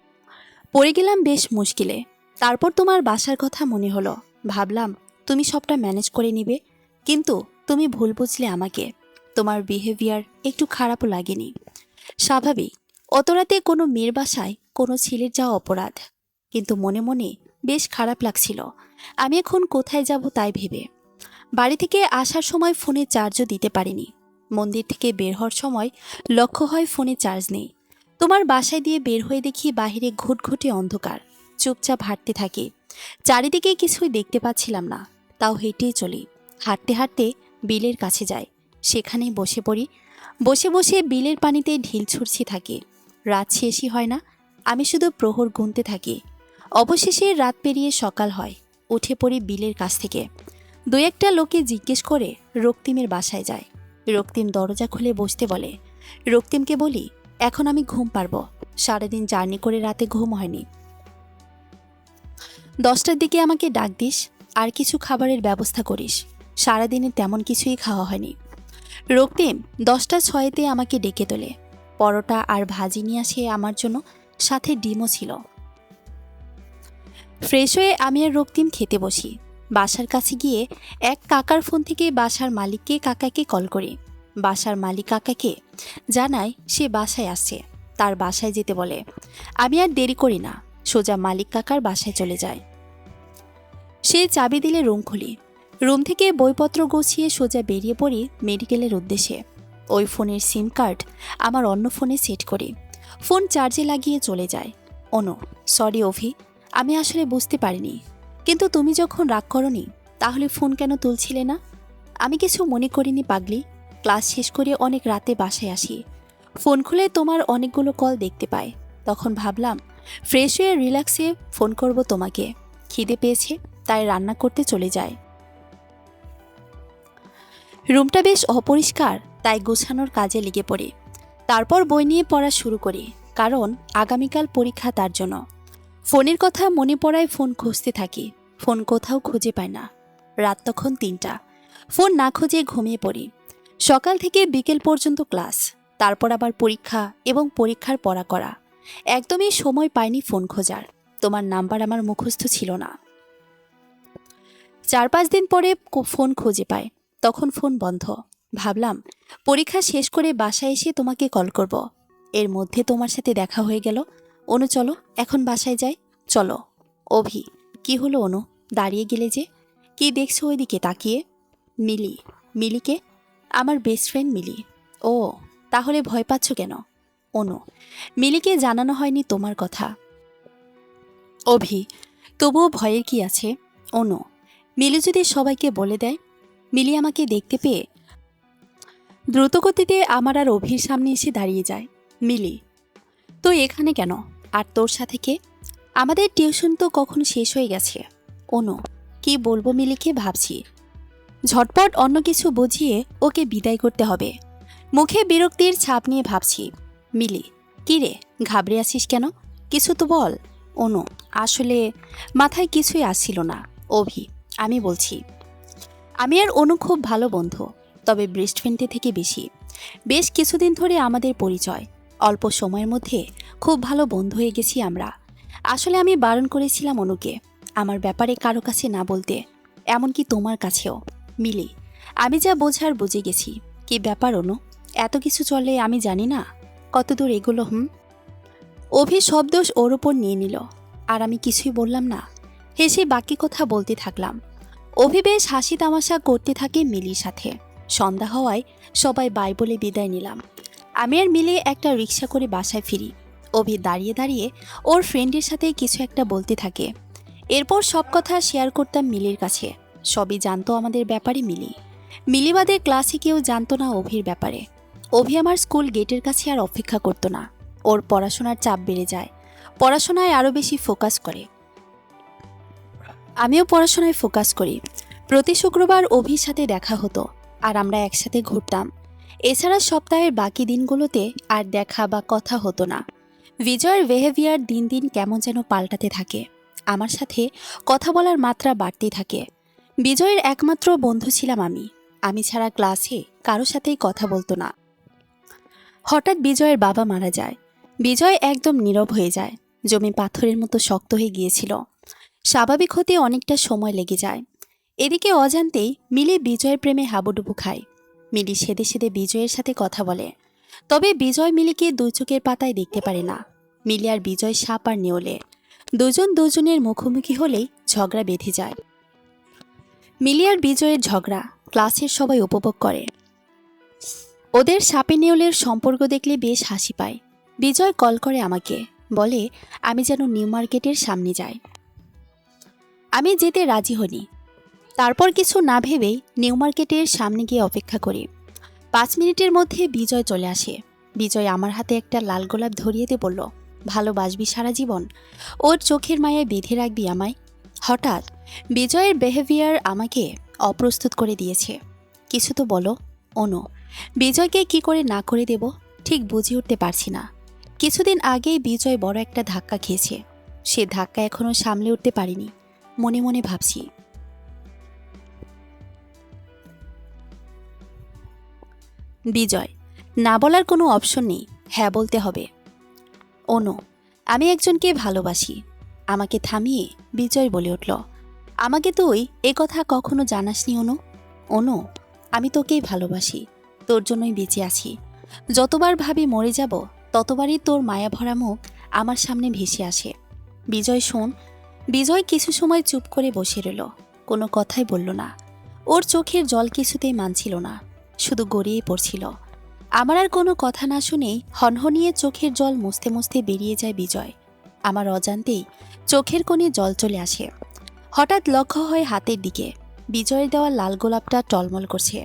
পড়ে গেলাম বেশ মুশকিলে। তারপর তোমার বাসার কথা মনে হলো। ভাবলাম তুমি সবটা ম্যানেজ করে নিবে, কিন্তু তুমি ভুল বুঝলে আমাকে। তোমার বিহেভিয়ার একটু খারাপও লাগেনি। স্বাভাবিক, অত রাতে কোনো মেয়ের বাসায় কোনো ছেলের যাওয়া অপরাধ, কিন্তু মনে মনে বেশ খারাপ লাগছিল। আমি এখন কোথায় যাব তাই ভেবে। বাড়ি থেকে আসার সময় ফোনে চার্জও দিতে পারিনি। মন্দির থেকে বের হওয়ার সময় লক্ষ্য হয় ফোনে চার্জ নেই। তোমার বাসায় দিয়ে বের হয়ে দেখি বাহিরে ঘুটঘুটে অন্ধকার। চুপচাপ হাঁটতে থাকি। চারিদিকে কিছুই দেখতে পাচ্ছিলাম না, তাও হেঁটেই চলি। হাঁটতে হাঁটতে বিলের কাছে যাই, সেখানেই বসে পড়ি। বসে বসে বিলের পানিতে ঢিল ছুঁড়ছি থাকি। রাত শেষই হয় না, আমি শুধু প্রহর গুনতে থাকি। অবশেষে রাত পেরিয়ে সকাল হয়। উঠে পড়ি বিলের কাছ থেকে। 2-1টা লোকে জিজ্ঞেস করে রক্তিমের বাসায় যায়। রক্তিম দরজা খুলে বসতে বলে। রক্তিমকে বলি, এখন আমি ঘুম পারবো, সারাদিন জার্নি করে রাতে ঘুম হয়নি। 10টার দিকে আমাকে ডাক দিস, আর কিছু খাবারের ব্যবস্থা করিস। সারাদিনে তেমন কিছুই খাওয়া হয়নি। রক্তিম 10টা 6-তে আমাকে ডেকে তোলে। পরোটা আর ভাজি নিয়ে আসে আমার জন্য, সাথে ডিমও ছিল। ফ্রেশ হয়ে আমি আর রক্তিম খেতে বসি। বাসার কাছে গিয়ে এক কাকার ফোন থেকে বাসার মালিককে কাকাকে কল করি। বাসার মালিক কাকাকে জানায় সে বাসায় আসছে, তার বাসায় যেতে বলে। আমি আর দেরি করি না, সোজা মালিক কাকার বাসায় চলে যায়। সে চাবি দিলে রুম খুলি। রুম থেকে বইপত্র গুছিয়ে সোজা বেরিয়ে পড়ি মেডিকেলের উদ্দেশ্যে। ওই ফোনের সিম কার্ড আমার অন্য ফোনে সেট করি। ফোন চার্জে লাগিয়ে চলে যায়। অনু, সরি অভি, আমি আসলে বুঝতে পারিনি। কিন্তু তুমি যখন রাগ করনি তাহলে ফোন কেন তুলছিলে না? আমি কিছু মনে করিনি পাগলি। ক্লাস শেষ করে অনেক রাতে বাসায় আসি। ফোন খুলে তোমার অনেকগুলো কল দেখতে পাই। তখন ভাবলাম ফ্রেশ হয়ে রিল্যাক্সে ফোন করব তোমাকে। খিদে পেয়েছে তাই রান্না করতে চলে যায়। রুমটা বেশ অপরিষ্কার, তাই গোছানোর কাজে লেগে পড়ি। তারপর বই নিয়ে পড়া শুরু করি, কারণ আগামীকাল পরীক্ষা তার জন্য। ফোনের কথা মনে পড়ায় ফোন খুঁজতে থাকি। ফোন কোথাও খুঁজে পাই না। রাত তখন 3টা। ফোন না খুঁজে ঘুমিয়ে পড়ি। সকাল থেকে বিকেল পর্যন্ত ক্লাস, তারপর আবার পরীক্ষা এবং পরীক্ষার পড়া করা। একদমই সময় পাইনি ফোন খোঁজার। তোমার নাম্বার আমার মুখস্থ ছিল না। 4-5 দিন পরে ফোন খুঁজে পাই, তখন ফোন বন্ধ। ভাবলাম পরীক্ষা শেষ করে বাসায় এসে তোমাকে কল করব। এর মধ্যে তোমার সাথে দেখা হয়ে গেল। অনু চলো এখন বাসায় যাই। চলো। অভি, কি হলো অনু, দাঁড়িয়ে গেলে যে? কি দেখছো ওইদিকে তাকিয়ে? মিলি। মিলিকে? আমার বেস্ট ফ্রেন্ড মিলি। ও, তাহলে ভয় পাচ্ছ কেন? অনু, মিলিকে জানানো হয়নি তোমার কথা। অভি, তবুও ভয়ের কি আছে? অনু, মিলি যদি সবাইকে বলে দেয়? মিলি আমাকে দেখতে পেয়ে দ্রুতগতিতে আমার আর অভির সামনে এসে দাঁড়িয়ে যায়। মিলি, তুই এখানে কেন? আর তোর সাথে কে? আমাদের টিউশন তো কখন শেষ হয়ে গেছে। অনু, কি বলবো মিলিকে ভাবছি। ঝটপট অন্য কিছু বুঝিয়ে ওকে বিদায় করতে হবে। মুখে বিরক্তির ছাপ নিয়ে ভাবছি। মিলি, কি রে, ঘাবড়ে আছিস কেন? কিছু তো বল। অনু, আসলে মাথায় কিছুই আসছিল না। অভি, আমি বলছি। আমি আর অনু খুব ভালো বন্ধু, তবে বেস্ট ফ্রেন্ডের থেকে বেশি। বেশ কিছুদিন ধরে আমাদের পরিচয়। অল্প সময়ের মধ্যে খুব ভালো বন্ধু হয়ে গেছি আমরা। আসলে আমি বারণ করেছিলাম অনুকে আমার ব্যাপারে কারো কাছে না বলতে, এমনকি তোমার কাছেও। মিলি, আমি যা বোঝার বুঝে গেছি। কি ব্যাপার অনু, এত কিছু চলে আমি জানি না? কতদূর এগুলো? অভি সব দোষ ওর ওপর নিয়ে নিল, আর আমি কিছুই বললাম না। হেসে বাকি কথা বলতে থাকলাম। অভি বেশ হাসি তামাশা করতে থাকে মিলির সাথে। সন্ধ্যা হওয়ায় সবাই বাই বলে বিদায় নিলাম। আমি আর মিলে একটা রিক্সা করে বাসায় ফিরি। অভি দাঁড়িয়ে দাঁড়িয়ে ওর ফ্রেন্ডের সাথে কিছু একটা বলতে থাকে। এরপর সব কথা শেয়ার করতাম মিলির কাছে। সবই জানতো আমাদের ব্যাপারে মিলি। মিলিবাদের ক্লাসে কেউ জানতো না অভির ব্যাপারে। অভি আমার স্কুল গেটের কাছে আর অপেক্ষা করতো না। ওর পড়াশোনার চাপ বেড়ে যায়, পড়াশোনায় আরও বেশি ফোকাস করে। আমিও পড়াশোনায় ফোকাস করি। প্রতি শুক্রবার অভির সাথে দেখা হতো, আর আমরা একসাথে ঘুরতাম। এছাড়া সপ্তাহের বাকি দিনগুলোতে আর দেখা বা কথা হতো না। বিজয়ের বিহেভিয়ার দিন দিন কেমন যেন পাল্টাতে থাকে। আমার সাথে কথা বলার মাত্রা বাড়তেই থাকে। বিজয়ের একমাত্র বন্ধু ছিলাম আমি। আমি ছাড়া ক্লাসে কারো সাথেই কথা বলতো না। হঠাৎ বিজয়ের বাবা মারা যায়। বিজয় একদম নীরব হয়ে যায়। জমি পাথরের মতো শক্ত হয়ে গিয়েছিল। স্বাভাবিক হতে অনেকটা সময় লেগে যায়। এদিকে অজান্তেই মিলি বিজয়ের প্রেমে হাবুডুবু খায়। মিলি সেদে সেদে বিজয়ের সাথে কথা বলে, তবে বিজয় মিলিকে দুই চোখের পাতায় দেখতে পারে না। মিলি আর বিজয় সাপ আর নেওলে। দুজন দুজনের মুখোমুখি হলেই ঝগড়া বেঁধে যায়। মিলি আর বিজয়ের ঝগড়া ক্লাসের সবাই উপভোগ করে। ওদের সাপে নেওলের সম্পর্ক দেখলে বেশ হাসি পায়। বিজয় কল করে আমাকে, বলে আমি যেন নিউ মার্কেটের সামনে যাই। আমি যেতে রাজি হইনি। তারপর কিছু না ভেবেই নিউ মার্কেটের সামনে গিয়ে অপেক্ষা করি। 5 মিনিটের মধ্যে বিজয় চলে আসে। বিজয় আমার হাতে একটা লাল গোলাপ ধরিয়ে দিয়ে বলল, ভালোবাসবি সারা জীবন? ওর চোখের মায়ায় বেঁধে রাখবি আমায়? হঠাৎ বিজয়ের বিহেভিয়ার আমাকে অপ্রস্তুত করে দিয়েছে। কিছু তো বলো অনু, বিজয়কে কি করে না করে দেব ঠিক বুঝে উঠতে পারছি না। কিছুদিন আগেই বিজয় বড় একটা ধাক্কা খেয়েছে। সে ধাক্কা এখনো সামলে উঠতে পারিনি। মনে মনে ভাবছি। বিজয়, না বলার কোনো অপশন নেই, হ্যাঁ বলতে হবে। অনু, আমি একজনকে ভালোবাসি। আমাকে থামিয়ে বিজয় বলে উঠল, আমাকে তুই এ কথা কখনো জানাসনি অনু। অনু, আমি তোকেই ভালোবাসি, তোর জন্যই বেঁচে আছি। যতবার ভাবি মরে যাব ততবারই তোর মায়া ভরা মুখ আমার সামনে ভেসে আসে। বিজয় শোন। বিজয় কিছু সময় চুপ করে বসে রইল, কোনো কথাই বলল না। ওর চোখের জল কিছুতেই মানছিল না, শুধু গড়িয়ে পড়ছিল। আমার আর কোনো কথা না শুনেই হনহনিয়ে চোখের জল মুছতে মুছতে বেরিয়ে যায় বিজয়। আমার অজান্তেই চোখের কোণে জল চলে আসে। হঠাৎ লক্ষ্য হয় হাতের দিকে, বিজয়ের দেওয়া লাল গোলাপটা টলমল করছে।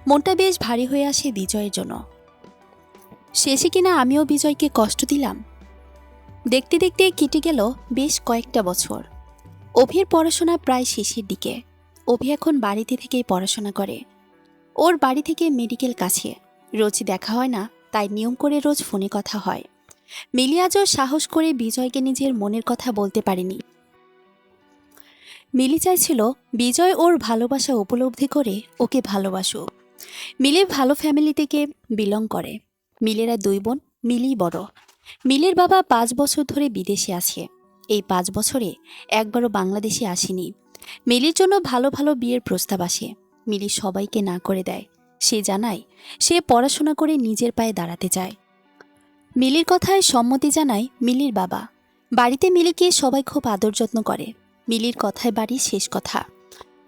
মনটা বেশ ভারী হয়ে আসে বিজয়ের জন্য। শেষে কিনা আমিও বিজয়কে কষ্ট দিলাম। দেখতে দেখতে কেটে গেল বেশ কয়েকটা বছর। অভির পড়াশোনা প্রায় শেষের দিকে। অভি এখন বাড়িতে থেকেই পড়াশোনা করে। ওর বাড়ি থেকে মেডিকেল কাছে, রোজ দেখা হয় না, তাই নিয়ম করে রোজ ফোনে কথা হয়। মিলি আজও সাহস করে বিজয়কে নিজের মনের কথা বলতে পারেনি। মিলি চাইছিল বিজয় ওর ভালোবাসা উপলব্ধি করে ওকে ভালোবাসুক। মিলি ভালো ফ্যামিলি থেকে বিলং করে। মিলেরা 2 বোন, মিলি বড়। মিলির বাবা 5 বছর ধরে বিদেশে আছে। এই 5 বছরে একবারও বাংলাদেশে আসেনি। মিলির জন্য ভালো ভালো বিয়ের প্রস্তাব আসে। মিলি সবাইকে না করে দেয়। সে জানায় সে পড়াশোনা করে নিজের পায়ে দাঁড়াতে চায়। মিলির কথায় সম্মতি জানায় মিলির বাবা। বাড়িতে মিলিকে সবাই খুব আদর যত্ন করে। মিলির কথায় বাড়ির শেষ কথা।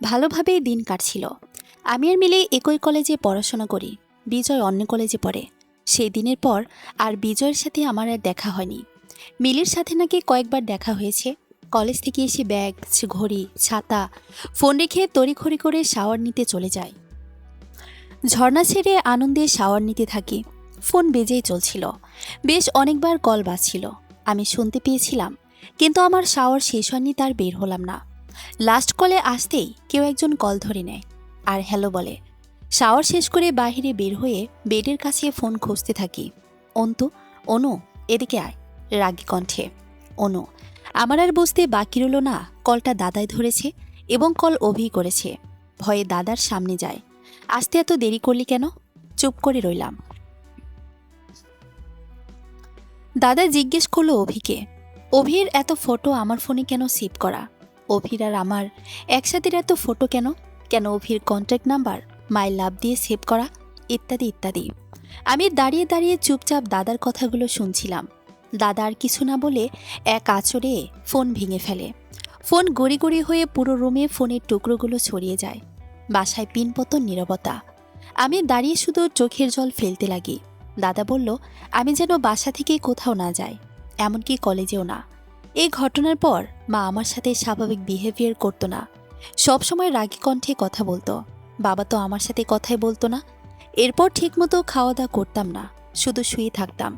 ভালোভাবেই দিন কাটছিল। আমি আর মিলি একই কলেজে পড়াশোনা করি। বিজয় অন্য কলেজে পড়ে। সেই দিনের পর আর বিজয়ের সাথে আমার আর দেখা হয়নি। মিলির সাথে নাকি কয়েকবার দেখা হয়েছে। কলেজ থেকে এসে ব্যাগ, ঘড়ি, ছাতা, ফোন রেখে তড়িঘড়ি করে শাওয়ার নিতে চলে যায়। ঝর্ণা ছেড়ে আনন্দে শাওয়ার নিতে থাকি। ফোন বেজেই চলছিল। বেশ অনেকবার কল বাজছিল। আমি শুনতে পেয়েছিলাম, কিন্তু আমার শাওয়ার শেষ হয়নি, তার বের হলাম না। লাস্ট কলে আসতেই কেউ একজন কল ধরে নেয় আর হ্যালো বলে। শাওয়ার শেষ করে বাইরে বের হয়ে বেডের কাছে ফোন খুঁজতে থাকি। অন্তু, অনু, এদিকে আয়, রাগী কণ্ঠে। অনু। আমার আর বুঝতে বাকি রইল না কলটা দাদাই ধরেছে এবং কল অভি করেছে। ভয়ে দাদার সামনে যায়। আসতে এত দেরি করলি কেন? চুপ করে রইলাম। দাদা জিজ্ঞেস করলো অভিকে, অভির এত ফটো আমার ফোনে কেন সেভ করা? অভির আর আমার একসাথে এত ফটো কেন? কেন অভির কন্ট্যাক্ট নাম্বার মাই লাভ দিয়ে সেভ করা? ইত্যাদি ইত্যাদি। আমি দাঁড়িয়ে দাঁড়িয়ে চুপচাপ দাদার কথাগুলো শুনছিলাম। দাদা আর কিছু না বলে এক আঁচড়ে ফোন ভেঙে ফেলে। ফোন গড়ি গড়ি হয়ে পুরো রুমে ফোনের টুকরোগুলো ছড়িয়ে যায়। বাসায় পিনপতন নীরবতা। আমি দাঁড়িয়ে শুধু চোখের জল ফেলতে লাগি। দাদা বলল আমি যেন বাসা থেকে কোথাও না যাই, এমনকি কলেজেও না। এই ঘটনার পর মা আমার সাথে স্বাভাবিক বিহেভিয়ার করতো না। সবসময় রাগী কণ্ঠে কথা বলতো। বাবা তো আমার সাথে কথাই বলতো না। এরপর ঠিকমতো খাওয়া দাওয়া করতাম না, শুধু শুয়ে থাকতাম।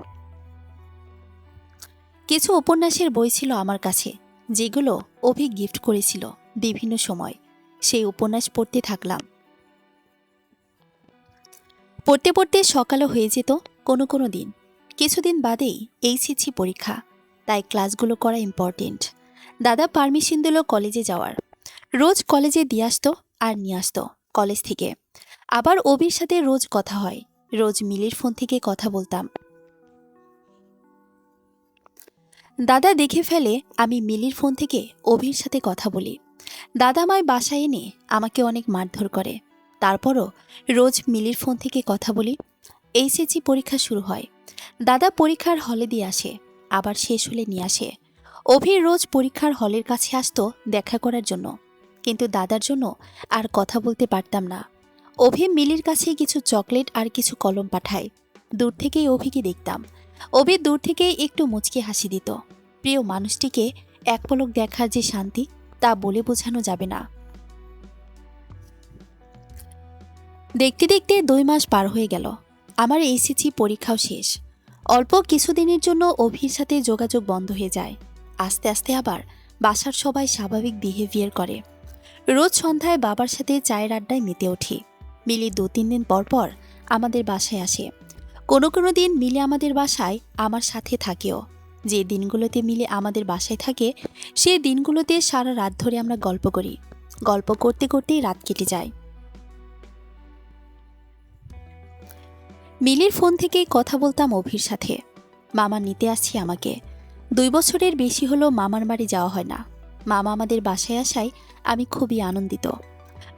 কিছু উপন্যাসের বই ছিল আমার কাছে, যেগুলো অভি গিফট করেছিল বিভিন্ন সময়। সেই উপন্যাস পড়তে থাকলাম। পড়তে পড়তে সকালও হয়ে যেত কোনো কোনো দিন। কিছুদিন বাদেই এইচএসসি পরীক্ষা, তাই ক্লাসগুলো করা ইম্পর্টেন্ট। দাদা পারমিশন দিল কলেজে যাওয়ার। রোজ কলেজে দিয়ে আসতো আর নিয়ে আসতো কলেজ থেকে। আবার অভির সাথে রোজ কথা হয়। রোজ মিলির ফোন থেকে কথা বলতাম। দাদা দেখে ফেলে আমি মিলির ফোন থেকে অভির সাথে কথা বলি। দাদা আমায় বাসায় এনে আমাকে অনেক মারধর করে। তারপরও রোজ মিলির ফোন থেকে কথা বলি। এইচএসসি পরীক্ষা শুরু হয়। দাদা পরীক্ষার হলে দিয়ে আসে, আবার শেষ হলে নিয়ে আসে। অভির রোজ পরীক্ষার হলের কাছে আসতো দেখা করার জন্য, কিন্তু দাদার জন্য আর কথা বলতে পারতাম না। অভি মিলির কাছে কিছু চকলেট আর কিছু কলম পাঠায়। দূর থেকেই অভিকে দেখতাম। অভি দূর থেকেই একটু মুচকি হাসি দিত। প্রিয় মানুষটিকে এক পলক দেখার যে শান্তি, তা বলে বোঝানো যাবে না। দেখতে দেখতে 2 মাস পার হয়ে গেল। আমার এইচএসসি পরীক্ষাও শেষ। অল্প কিছুদিনের জন্য অভির সাথে যোগাযোগ বন্ধ হয়ে যায়। আস্তে আস্তে আবার বাসার সবাই স্বাভাবিক বিহেভিয়ার করে। রোজ সন্ধ্যায় বাবার সাথে চায়ের আড্ডায় মেতে উঠি। মিলি 2-3 দিন পর পর আমাদের বাসায় আসে। কোনো কোনো দিন মিলে আমাদের বাসায় আমার সাথে থাকেও। যে দিনগুলোতে মিলে আমাদের বাসায় থাকে, সেই দিনগুলোতে সারা রাত ধরে আমরা গল্প করি। গল্প করতে করতেই রাত কেটে যায়। মিলির ফোন থেকেই কথা বলতাম অভির সাথে। মামা নিতে আসছি আমাকে, 2 বছরের বেশি হলো মামার বাড়ি যাওয়া হয় না। মামা আমাদের বাসায় আসায় আমি খুবই আনন্দিত।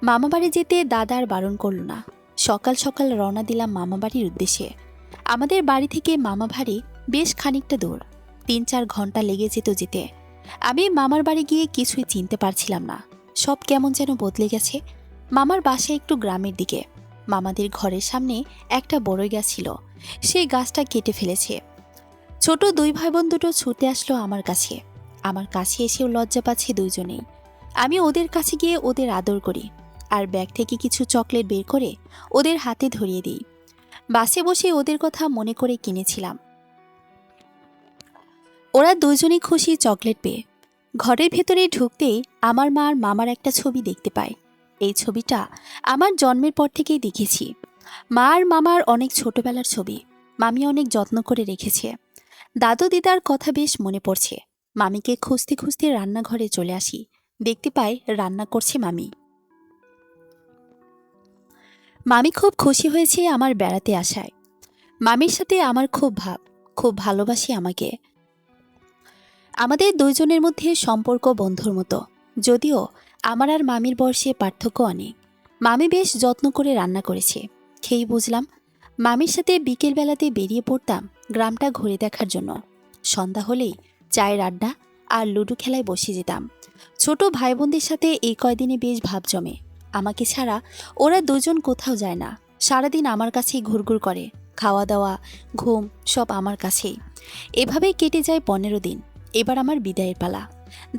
মামা বাড়ি যেতে দাদা আর বারণ করল না। সকাল সকাল রওনা দিলাম মামা বাড়ির উদ্দেশ্যে। আমাদের বাড়ি থেকে মামা বাড়ি বেশ খানিকটা দূর, 3-4 ঘন্টা লেগে যেত যেতে। আমি মামার বাড়ি গিয়ে কিছুই চিনতে পারছিলাম না, সব কেমন যেন বদলে গেছে। মামার বাসা একটু গ্রামের দিকে। মামাদের ঘরের সামনে একটা বড়ই গাছ ছিল, সেই গাছটা কেটে ফেলেছে। ছোট 2 ভাই বোন দুটো ছুটে আসলো আমার কাছে এসেও লজ্জা পাচ্ছে দুইজনেই। আমি ওদের কাছে গিয়ে ওদের আদর করি আর ব্যাগ থেকে কিছু চকলেট বের করে ওদের হাতে ধরিয়ে দিই। বাসে বসে ওদের কথা মনে করে কিনেছিলাম। ওরা দুজনেই খুশি চকলেট পেয়ে। ঘরের ভেতরে ঢুকতেই আমার মা আর মামার একটা ছবি দেখতে পাই। এই ছবিটা আমার জন্মের পর থেকেই দেখেছি। মা আর মামার অনেক ছোটবেলার ছবি, মামি অনেক যত্ন করে রেখেছে। দাদু দিদার কথা বেশ মনে পড়ছে। মামিকে খুঁজতে খুঁজতে রান্নাঘরে চলে আসি, দেখতে পাই রান্না করছে মামি। মামি খুব খুশি হয়েছে আমার বেড়াতে আসায়। মামির সাথে আমার খুব ভালোবাসে আমাকে। আমাদের দুইজনের মধ্যে সম্পর্ক বন্ধুর মতো, যদিও আমার আর মামির বয়সে পার্থক্য অনেক। মামি বেশ যত্ন করে রান্না করেছে, খেয়েই বুঝলাম। মামির সাথে বিকেলবেলাতে বেরিয়ে পড়তাম গ্রামটা ঘুরে দেখার জন্য। সন্ধ্যা হলেই চায়ের আড্ডা আর লুডো খেলায় বসে যেতাম। ছোট ভাই বোনদের সাথে এই কয়দিনে বেশ ভাব জমে। আমাকে ছাড়া ওরা দুজন কোথাও যায় না, সারাদিন আমার কাছেই ঘুরঘুর করে। খাওয়া দাওয়া, ঘুম সব আমার কাছেই। এভাবেই কেটে যায় 15 দিন। এবার আমার বিদায়ের পালা।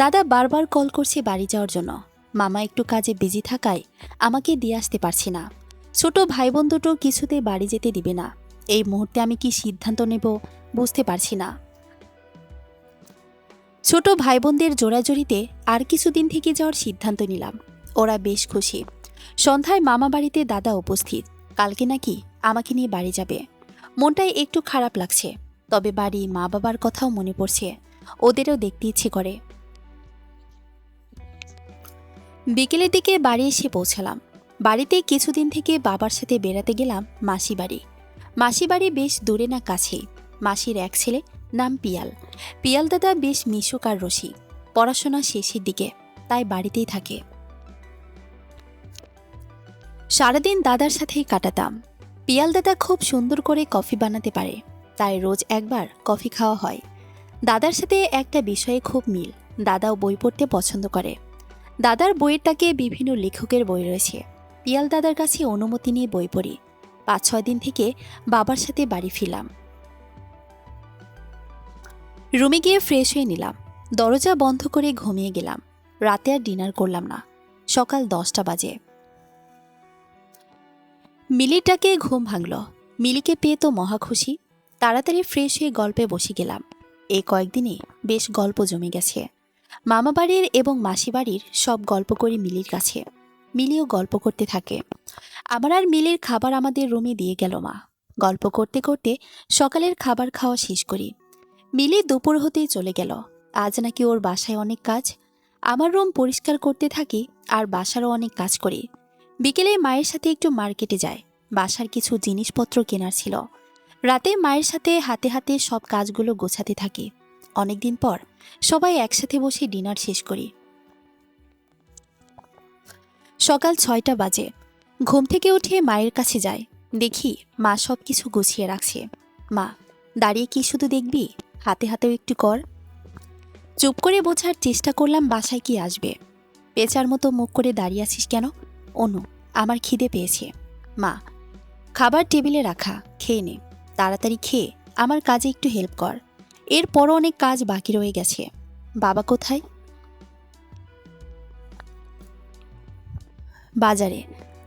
দাদা বারবার কল করছে বাড়ি যাওয়ার জন্য। মামা একটু কাজে বিজি থাকায় আমাকে দিয়ে আসতে পারছি না। ছোট ভাই বোন দুটো কিছুতেই বাড়ি যেতে দিবে না। এই মুহূর্তে আমি কি সিদ্ধান্ত নেব বুঝতে পারছি না। ছোট ভাই বোনদের জোড়াজড়িতে আর কিছুদিন থেকে যাওয়ার সিদ্ধান্ত নিলাম। ওরা বেশ খুশি। সন্ধ্যায় মামা বাড়িতে দাদা উপস্থিত। কালকে নাকি আমাকে নিয়ে বাড়ি যাবে। মনটাই একটু খারাপ লাগছে, তবে বাড়ি মা বাবার কথাও মনে পড়ছে। ওদেরও দেখতে ইচ্ছে করে। বিকেলের দিকে বাড়ি এসে পৌঁছালাম। বাড়িতে কিছুদিন থেকে বাবার সাথে বেড়াতে গেলাম মাসি বাড়ি। মাসি বাড়ি বেশ দূরে না কাছেই। মাসির এক ছেলে, নাম পিয়াল। পিয়াল দাদা বেশ মিশুক আর রসিক। পড়াশোনা শেষের দিকে, তাই বাড়িতেই থাকে। সারাদিন দাদার সাথেই কাটাতাম। পিয়াল দাদা খুব সুন্দর করে কফি বানাতে পারে, তাই রোজ একবার কফি খাওয়া হয়। দাদার সাথে একটা বিষয়ে খুব মিল, দাদাও বই পড়তে পছন্দ করে। দাদার বইয়ের তাকে বিভিন্ন লেখকের বই রয়েছে। পিয়াল দাদার কাছে অনুমতি নিয়ে বই পড়ি। 5-6 দিন থেকে বাবার সাথে বাড়ি ফিরলাম। রুমে গিয়ে ফ্রেশ হয়ে নিলাম। দরজা বন্ধ করে ঘুমিয়ে গেলাম। রাতে আর ডিনার করলাম না। সকাল 10টা বাজে। মিলিটাকে ঘুম ভাঙল। মিলিকে পেয়ে তো মহা খুশি। তাড়াতাড়ি ফ্রেশ হয়ে গল্পে বসে গেলাম। এই কয়েকদিনে বেশ গল্প জমে গেছে। মামা বাড়ির এবং মাসি বাড়ির সব গল্প করি মিলির কাছে। মিলিও গল্প করতে থাকে। আমার আর মিলির খাবার আমাদের রুমে দিয়ে গেল মা। গল্প করতে করতে সকালের খাবার খাওয়া শেষ করি। মিলি দুপুর হতেই চলে গেল। আজ নাকি ওর বাসায় অনেক কাজ। আমার রুম পরিষ্কার করতে থাকি আর বাসারও অনেক কাজ করি। বিকেলে মায়ের সাথে একটু মার্কেটে যায়। বাসার কিছু জিনিসপত্র কেনার ছিল। রাতে মায়ের সাথে হাতে হাতে সব কাজগুলো গোছাতে থাকি। অনেকদিন পর সবাই একসাথে বসে ডিনার শেষ করি। সকাল 6টা বাজে। ঘুম থেকে উঠে মায়ের কাছে যাই। দেখি মা সব কিছু গুছিয়ে রাখছে। মা, দাঁড়িয়ে কি শুধু দেখবি? হাতে হাতেও একটু কর। চুপ করে বোঝার চেষ্টা করলাম বাসায় কি আসবে। পেঁচার মতো মুখ করে দাঁড়িয়ে আছিস কেন? অনু, আমার খিদে পেয়েছে। মা, খাবার টেবিলে রাখা, খেয়ে নে। তাড়াতাড়ি খেয়ে আমার কাজে একটু হেল্প কর। এরপরও অনেক কাজ বাকি রয়ে গেছে। বাবা কোথায়? বাজারে।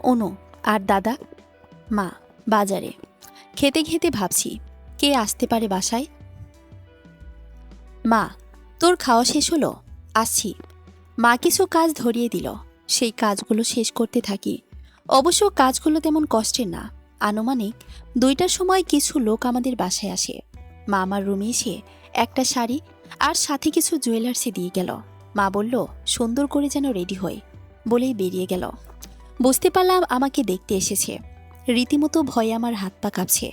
অনু, আর দাদা? মা, বাজারে। খেতে খেতে ভাবছি কে আসতে পারে বাসায়। মা, তোর খাওয়া শেষ হলো? আসছি। মা কিছু কাজ ধরিয়ে দিল। সেই কাজগুলো শেষ করতে থাকি। অবশ্য কাজগুলো তেমন কষ্টের না। আনুমানিক 2টার সময় কিছু লোক আমাদের বাসায় আসে। মা আমার রুমে এসে একটা শাড়ি আর সাথে কিছু জুয়েলার্সে দিয়ে গেল। মা বলল সুন্দর করে যেন রেডি হই, বলেই বেরিয়ে গেল। বুঝতে পারলাম আমাকে দেখতে এসেছে। রীতিমতো ভয়ে আমার হাত পা কাঁপছে।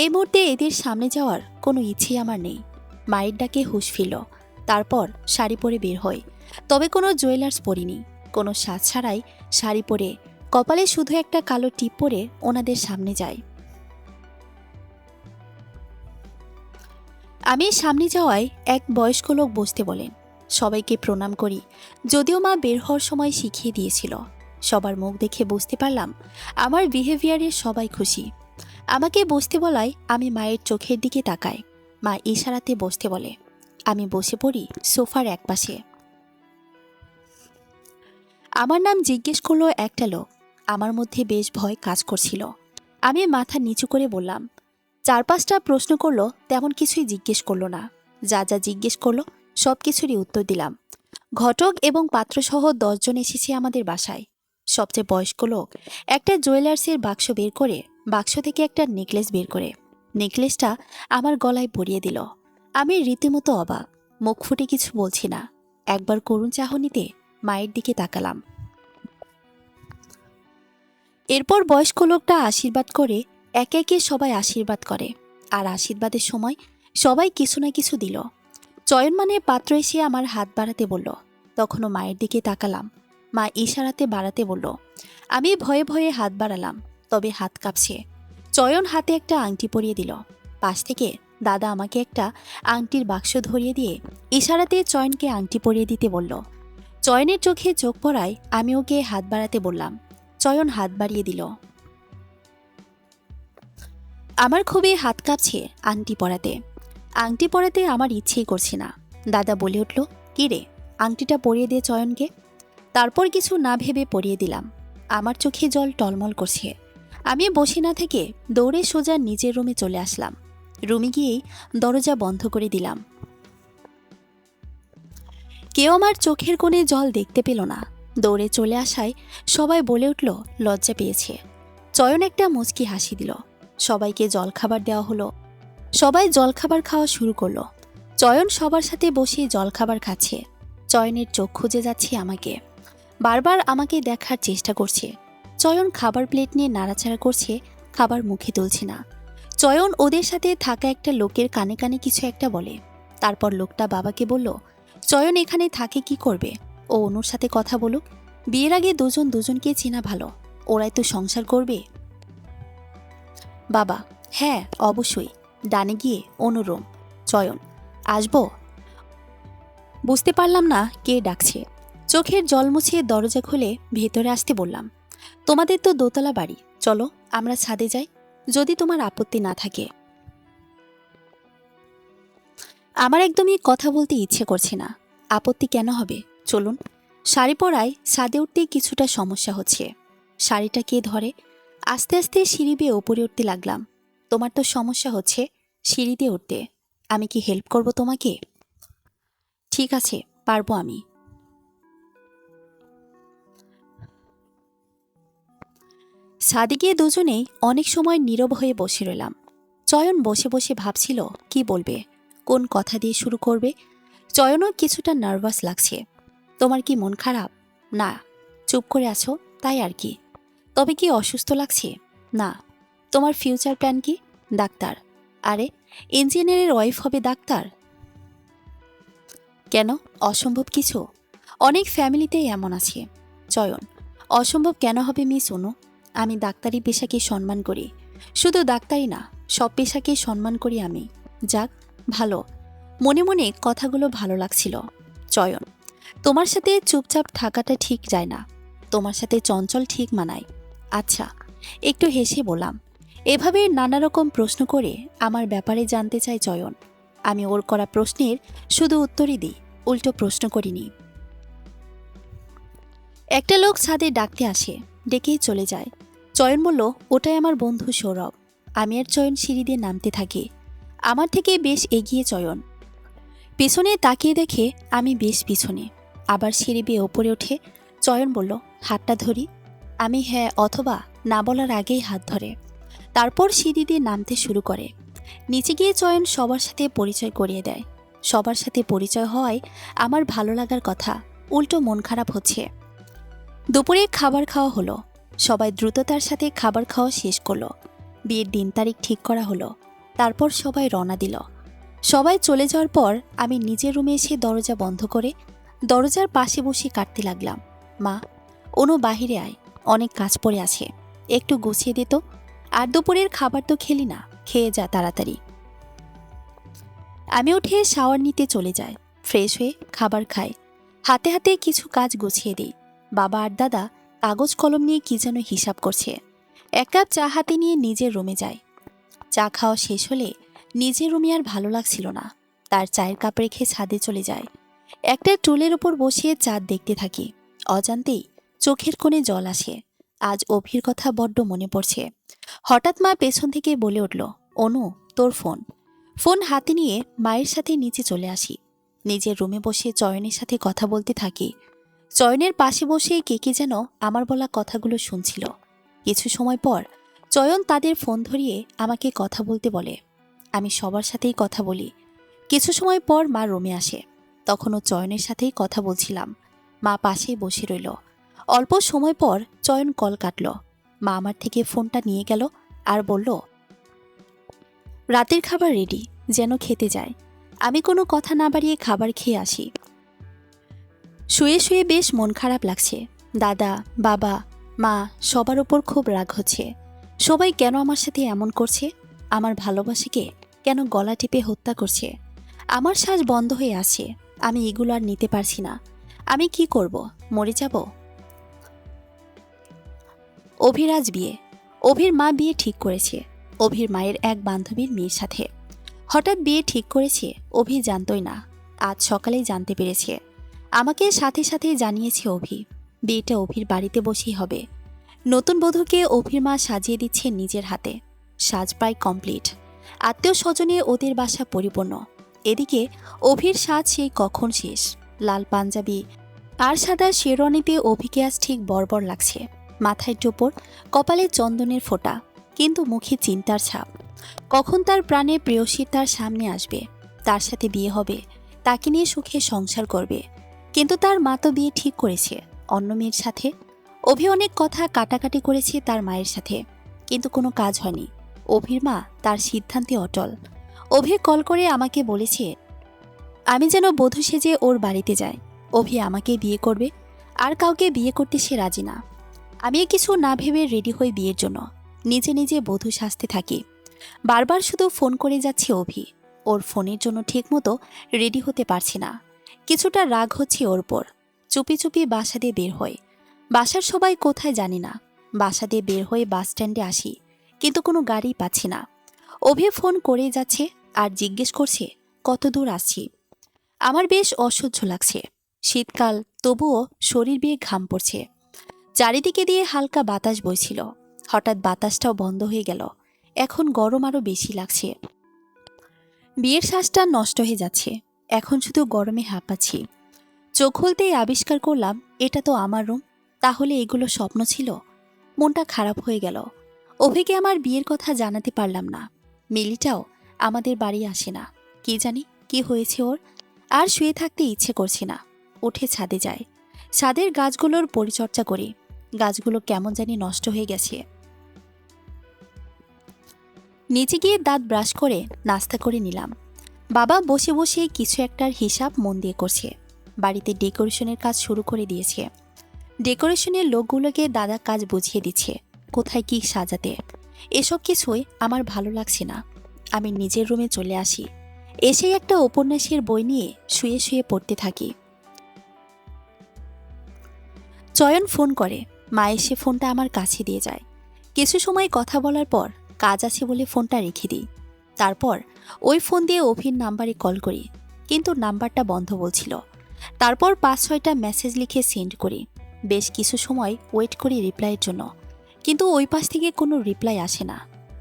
এই মুহূর্তে এদের সামনে যাওয়ার কোনো ইচ্ছে আমার নেই। মায়ের ডাকে হুঁশ ফিরল। তারপর শাড়ি পরে বের হই। তবে কোনো জুয়েলার্স পরিনি, কোনো সাজ ছাড়াই শাড়ি পরে কপালে শুধু একটা কালো টিপ পরে ওনাদের সামনে যাই। আমি সামনে যাওয়ায় এক বয়স্ক লোক বসতে বলেন। সবাইকে প্রণাম করি, যদিও মা বের হওয়ার সময় শিখিয়ে দিয়েছিল। সবার মুখ দেখে বুঝতে পারলাম আমার বিহেভিয়ারে সবাই খুশি। আমাকে বসতে বলায় আমি মায়ের চোখের দিকে তাকাই। মা ইশারাতে বসতে বলে। আমি বসে পড়ি সোফার একপাশে। আমার নাম জিজ্ঞেস করলো একটা লোক। আমার মধ্যে বেশ ভয় কাজ করছিল। আমি মাথা নিচু করে বললাম। 4-5টা প্রশ্ন করলো, তেমন কিছুই জিজ্ঞেস করলো না। যা যা জিজ্ঞেস করলো সব কিছুরই উত্তর দিলাম। ঘটক এবং পাত্রসহ 10 জন এসেছে আমাদের বাসায়। সবচেয়ে বয়স্ক লোক একটা জুয়েলার্সের বাক্স বের করে বাক্স থেকে একটা নেকলেস বের করে নেকলেসটা আমার গলায় পরিয়ে দিল। আমি রীতিমতো অবাক, মুখ ফুটে কিছু বলছি না। একবার করুণ চাহনিতে মায়ের দিকে তাকালাম। এরপর বয়স্ক লোকটা আশীর্বাদ করে একে একে সবাই আশীর্বাদ করে। আর আশীর্বাদের সময় সবাই কিছু না কিছু দিল। চয়ন মানে পাত্র এসে আমার হাত বাড়াতে বলল। তখনও মায়ের দিকে তাকালাম। মা ইশারাতে বাড়াতে বলল। আমি ভয়ে ভয়ে হাত বাড়ালাম, তবে হাত কাঁপছে। চয়ন হাতে একটা আংটি পরিয়ে দিল। পাশ থেকে দাদা আমাকে একটা আংটির বাক্স ধরিয়ে দিয়ে ইশারাতে চয়নকে আংটি পরিয়ে দিতে বলল। চয়নের চোখে চোখ পড়ায় আমি ওকে হাত বাড়াতে বললাম। চয়ন হাত বাড়িয়ে দিল। আমার খুবই হাত কাঁপছে আংটি পরাতে। আংটি পরাতে আমার ইচ্ছেই করছে না। দাদা বলে উঠল, কি রে, আংটিটা পরিয়ে দে চয়নকে। তারপর কিছু না ভেবে পরিয়ে দিলাম। আমার চোখে জল টলমল করছে। আমি বসে না থেকে দৌড়ে সোজা নিজের রুমে চলে আসলাম। রুমে গিয়েই দরজা বন্ধ করে দিলাম। কেউ আমার চোখের কোণে জল দেখতে পেল না। দৌড়ে চলে আসায় সবাই বলে উঠল লজ্জা পেয়েছে। চয়ন একটা মুচকি হাসি দিল। সবাইকে জলখাবার দেওয়া হলো। সবাই জলখাবার খাওয়া শুরু করলো। চয়ন সবার সাথে বসে জলখাবার খাচ্ছে। চয়নের চোখ খুঁজে যাচ্ছে আমাকে, বারবার আমাকে দেখার চেষ্টা করছে। চয়ন খাবার প্লেট নিয়ে নাড়াচাড়া করছে, খাবার মুখে তুলছে না। চয়ন ওদের সাথে থাকা একটা লোকের কানে কানে কিছু একটা বলে। তারপর লোকটা বাবাকে বলল, চয়ন এখানে থাকে কি করবে, ও অনুর সাথে কথা বলুক। বিয়ের আগে দুজন দুজনকে চেনা ভালো, ওরাই তো সংসার করবে। বাবা, হ্যাঁ অবশ্যই। ডানে গিয়ে অনুর রুম। চয়ন, আসবো? বুঝতে পারলাম না কে ডাকছে। চোখের জল মুছিয়ে দরজা খুলে ভেতরে আসতে বললাম। তোমাদের তো দোতলা বাড়ি, চলো আমরা ছাদে যাই, যদি তোমার আপত্তি না থাকে। আমার একদমই কথা বলতে ইচ্ছে করছে না। আপত্তি কেন হবে, চলুন। শাড়ি পরায় ছাদে উঠতেই কিছুটা সমস্যা হচ্ছে। শাড়িটা কে ধরে? আস্তে আস্তে সিঁড়ি বেয়ে ওপরে উঠতে লাগলাম। তোমার তো সমস্যা হচ্ছে সিঁড়িতে উঠতে, আমি কি হেল্প করব তোমাকে? ঠিক আছে, পারবো আমি। ছাদে গিয়ে দুজনেই অনেক সময় নীরব হয়ে বসে রইলাম। চয়ন বসে বসে ভাবছিল কি বলবে, কোন কথা দিয়ে শুরু করবে। চয়নও কিছুটা নার্ভাস লাগছে। তোমার কি মন খারাপ? না। চুপ করে আছো তাই আর কি। তবে কি অসুস্থ লাগছে? না। তোমার ফিউচার প্ল্যান কি? ডাক্তার। আরে, ইঞ্জিনিয়ারের ওয়াইফ হবে ডাক্তার? কেন, অসম্ভব কিছু? অনেক ফ্যামিলিতেই এমন আছে। চয়ন, অসম্ভব কেন হবে মিস অনু? আমি ডাক্তারি পেশাকে সম্মান করি। শুধু ডাক্তারি না, সব পেশাকে সম্মান করি আমি। যাক, ভালো। মনে মনে কথাগুলো ভালো লাগছিল। চয়ন, তোমার সাথে চুপচাপ থাকাটা ঠিক যায় না। তোমার সাথে চঞ্চল ঠিক মানায়। আচ্ছা, একটু হেসে বললাম। এভাবে নানা রকম প্রশ্ন করে আমার ব্যাপারে জানতে চাই চয়ন। আমি ওর করা প্রশ্নের শুধু উত্তরই দিই, উল্টো প্রশ্ন করিনি। একটা লোক ছাদে ডাকতে আসে, ডেকেই চলে যায়। চয়ন বলল, ওটাই আমার বন্ধু সৌরভ। আমি আর চয়ন সিঁড়ি দিয়ে নামতে থাকি। আমার থেকে বেশ এগিয়ে চয়ন। পিছনে তাকিয়ে দেখে আমি বেশ পিছনে। আবার সিঁড়ি বেয়ে ওপরে ওঠে। চয়ন বলল, হাতটা ধরি। আমি হ্যাঁ অথবা না বলার আগেই হাত ধরে। তারপর সিঁড়ি দিয়ে নামতে শুরু করে। নিচে গিয়ে চয়ন সবার সাথে পরিচয় করিয়ে দেয়। সবার সাথে পরিচয় হওয়ায় আমার ভালো লাগার কথা, উল্টো মন খারাপ হচ্ছে। দুপুরে খাবার খাওয়া হলো। সবাই দ্রুততার সাথে খাবার খাওয়া শেষ করলো। বিয়ের দিন তারিখ ঠিক করা হলো। তারপর সবাই রওনা দিল। সবাই চলে যাওয়ার পর আমি নিজের রুমে এসে দরজা বন্ধ করে দরজার পাশে বসে কাটতে লাগলাম। মা, অনু বাহিরে আয়, অনেক কাজ পড়ে আছে, একটু গুছিয়ে দিত। আর দুপুরের খাবার তো খেলি না, খেয়ে যা তাড়াতাড়ি। আমি উঠে শাওয়ার নিতে চলে যাই, ফ্রেশ হয়ে খাবার খাই, হাতে হাতে কিছু কাজ গুছিয়ে দিই। বাবা আর দাদা কাগজ কলম নিয়ে কি যেন হিসাব করছে। এক কাপ চা হাতে নিয়ে নিজের রুমে যাই। চা খাওয়া শেষ হলে নিজের রুমে আর ভালো লাগছিল না, তার চায়ের কাপ রেখে ছাদে চলে যায়। একটা টুলের উপর বসিয়ে চাঁদ দেখতে থাকি। অজান্তেই চোখের কোণে জল আসে। আজ অভির কথা বড্ড মনে পড়ছে। হঠাৎ মা পেছন থেকে বলে উঠল, অনু, তোর ফোন। ফোন হাতে নিয়ে মায়ের সাথে নিচে চলে আসি। নিজের রুমে বসে চয়নের সাথে কথা বলতে থাকি। চয়নের পাশে বসে কে কে যেন আমার বলা কথাগুলো শুনছিল। কিছু সময় পর চয়ন তাদের ফোন ধরিয়ে আমাকে কথা বলতে বলে। আমি সবার সাথেই কথা বলি। কিছু সময় পর মা রুমে আসে। তখনও চয়নের সাথেই কথা বলছিলাম। মা পাশেই বসে রইল। অল্প সময় পর চয়ন কল কাটল। মা আমার থেকে ফোনটা নিয়ে গেল আর বলল, রাতের খাবার রেডি, যেন খেতে যায়। আমি কোনো কথা না বাড়িয়ে খাবার খেয়ে আসি। শুয়ে শুয়ে বেশ মন খারাপ লাগছে। দাদা, বাবা, মা সবার ওপর খুব রাগ হচ্ছে। সবাই কেন আমার সাথে এমন করছে? আমার ভালোবাসাকে কেন গলা টিপে হত্যা করছে? আমার শ্বাস বন্ধ হয়ে আছে। আমি এগুলো আর নিতে পারছি না। আমি কি করব? মরে যাব? অভির আজ বিয়ে। অভির মা বিয়ে ঠিক করেছে অভির মায়ের এক বান্ধবীর মেয়ের সাথে। হঠাৎ বিয়ে ঠিক করেছে, অভি জানতই না। আজ সকালেই জানতে পেরেছে। আমাকে সাথে সাথে জানিয়েছে অভি। বিয়েটা অভির বাড়িতে বসেই হবে। নতুন বধূকে অভির মা সাজিয়ে দিচ্ছে নিজের হাতে। সাজ প্রায় কমপ্লিট। আত্মীয় স্বজনে ওদের বাসা পরিপূর্ণ। এদিকে অভির সাজ সেই কখন শেষ। লাল পাঞ্জাবি আর সাদা শেরওয়ানিতে অভিকে আজ ঠিক বর্বর লাগছে। মাথায় টোপর, কপালে চন্দনের ফোঁটা, কিন্তু মুখে চিন্তার ছাপ। কখন তার প্রাণে প্রেয়সী তার সামনে আসবে, তার সাথে বিয়ে হবে, তাকে নিয়ে সুখে সংসার করবে। কিন্তু তার মা তো বিয়ে ঠিক করেছে অন্য মেয়ের সাথে। অভি অনেক কথা কাটাকাটি করেছে তার মায়ের সাথে, কিন্তু কোনো কাজ হয়নি। অভির মা তার সিদ্ধান্তে অটল। অভি কল করে আমাকে বলেছে আমি যেন বধূ সেজে ওর বাড়িতে যাই। অভি আমাকে বিয়ে করবে, আর কাউকে বিয়ে করতে সে রাজি না। আমি কিছু না ভেবে রেডি হই বিয়ের জন্য। নিজে নিজে বধূ সাজতে থাকি। বারবার শুধু ফোন করে যাচ্ছে অভি। ওর ফোনের জন্য ঠিকমতো রেডি হতে পারছি না। কিছুটা রাগ হচ্ছে ওর পর। চুপি চুপি বাসা দিয়ে বের হই। বাসার সবাই কোথায় জানি না। বাসা দিয়ে বের হয়ে বাস স্ট্যান্ডে আসি, কিন্তু কোনো গাড়ি পাচ্ছি না। অভি ফোন করে যাচ্ছে আর জিজ্ঞেস করছে কত দূর আসছি। আমার বেশ অসহ্য লাগছে। শীতকাল, তবুও শরীর বেয়ে ঘাম পড়ছে। চারিদিকে দিয়ে হালকা বাতাস বইছিল। হঠাৎ বাতাসটাও বন্ধ হয়ে গেল। এখন গরম আরো বেশি লাগছে। বিয়ের শ্বাসটা নষ্ট হয়ে যাচ্ছে। এখন শুধু গরমে হাঁপাচ্ছি। চোখ খুলতেই আবিষ্কার করলাম এটা তো আমার রুম। তাহলে এগুলো স্বপ্ন ছিল? মনটা খারাপ হয়ে গেল। অভিকে আমার বিয়ের কথা জানাতে পারলাম না। মিলিটাও আমাদের বাড়ি আসে না। কি জানি কি হয়েছে ওর। আর শুয়ে থাকতে ইচ্ছে করছে না। উঠে ছাদে যায়। ছাদের গাছগুলোর পরিচর্যা করি। গাছগুলো কেমন জানি নষ্ট হয়ে গেছে। নিচে গিয়ে দাঁত ব্রাশ করে নাস্তা করে নিলাম। বাবা বসে বসে কিছু একটার হিসাব মন দিয়ে করছে। বাড়িতে ডেকোরেশনের কাজ শুরু করে দিয়েছে। ডেকোরেশনের লোকগুলোকে দাদা কাজ বুঝিয়ে দিচ্ছে, কোথায় কি সাজাতে। এসব কিছুই আমার ভালো লাগছে না। আমি নিজের রুমে চলে আসি। এসেই একটা উপন্যাসের বই নিয়ে শুয়ে শুয়ে পড়তে থাকি। চয়ন ফোন করে। মা এসে ফোনটা আমার কাছে দিয়ে যায়। কিছু সময় কথা বলার পর কাজ আছে বলে ফোনটা রেখে দিই। তারপর ওই ফোন দিয়ে অভির নাম্বারে কল করি, কিন্তু নাম্বারটা বন্ধ বলছিল। তারপর 5-6টা মেসেজ লিখে সেন্ড করি। বেশ কিছু সময় ওয়েট করি রিপ্লাইয়ের জন্য, কিন্তু ওই পাশ থেকে কোনো রিপ্লাই আসে না।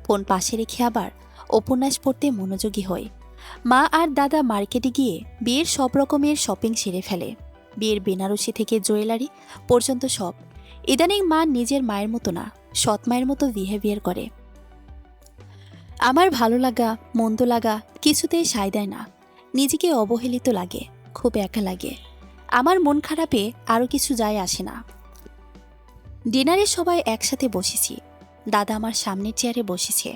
ফোন পাশে রেখে আবার উপন্যাস পড়তে মনোযোগী হই। মা আর দাদা মার্কেটে গিয়ে বিয়ের সব রকমের শপিং সেরে ফেলে। বিয়ের বেনারসি থেকে জুয়েলারি পর্যন্ত সব। ইদানিং মা নিজের মায়ের মতো না, সৎ মায়ের মতো বিহেভিয়ার করে। আমার ভালো লাগা মন্দ লাগা কিছুতেই সায় দেয় না। নিজেকে অবহেলিত লাগে, খুব একা লাগে। আমার মন খারাপে আরও কিছু যায় আসে না। ডিনারে সবাই একসাথে বসেছি। দাদা আমার সামনের চেয়ারে বসেছে।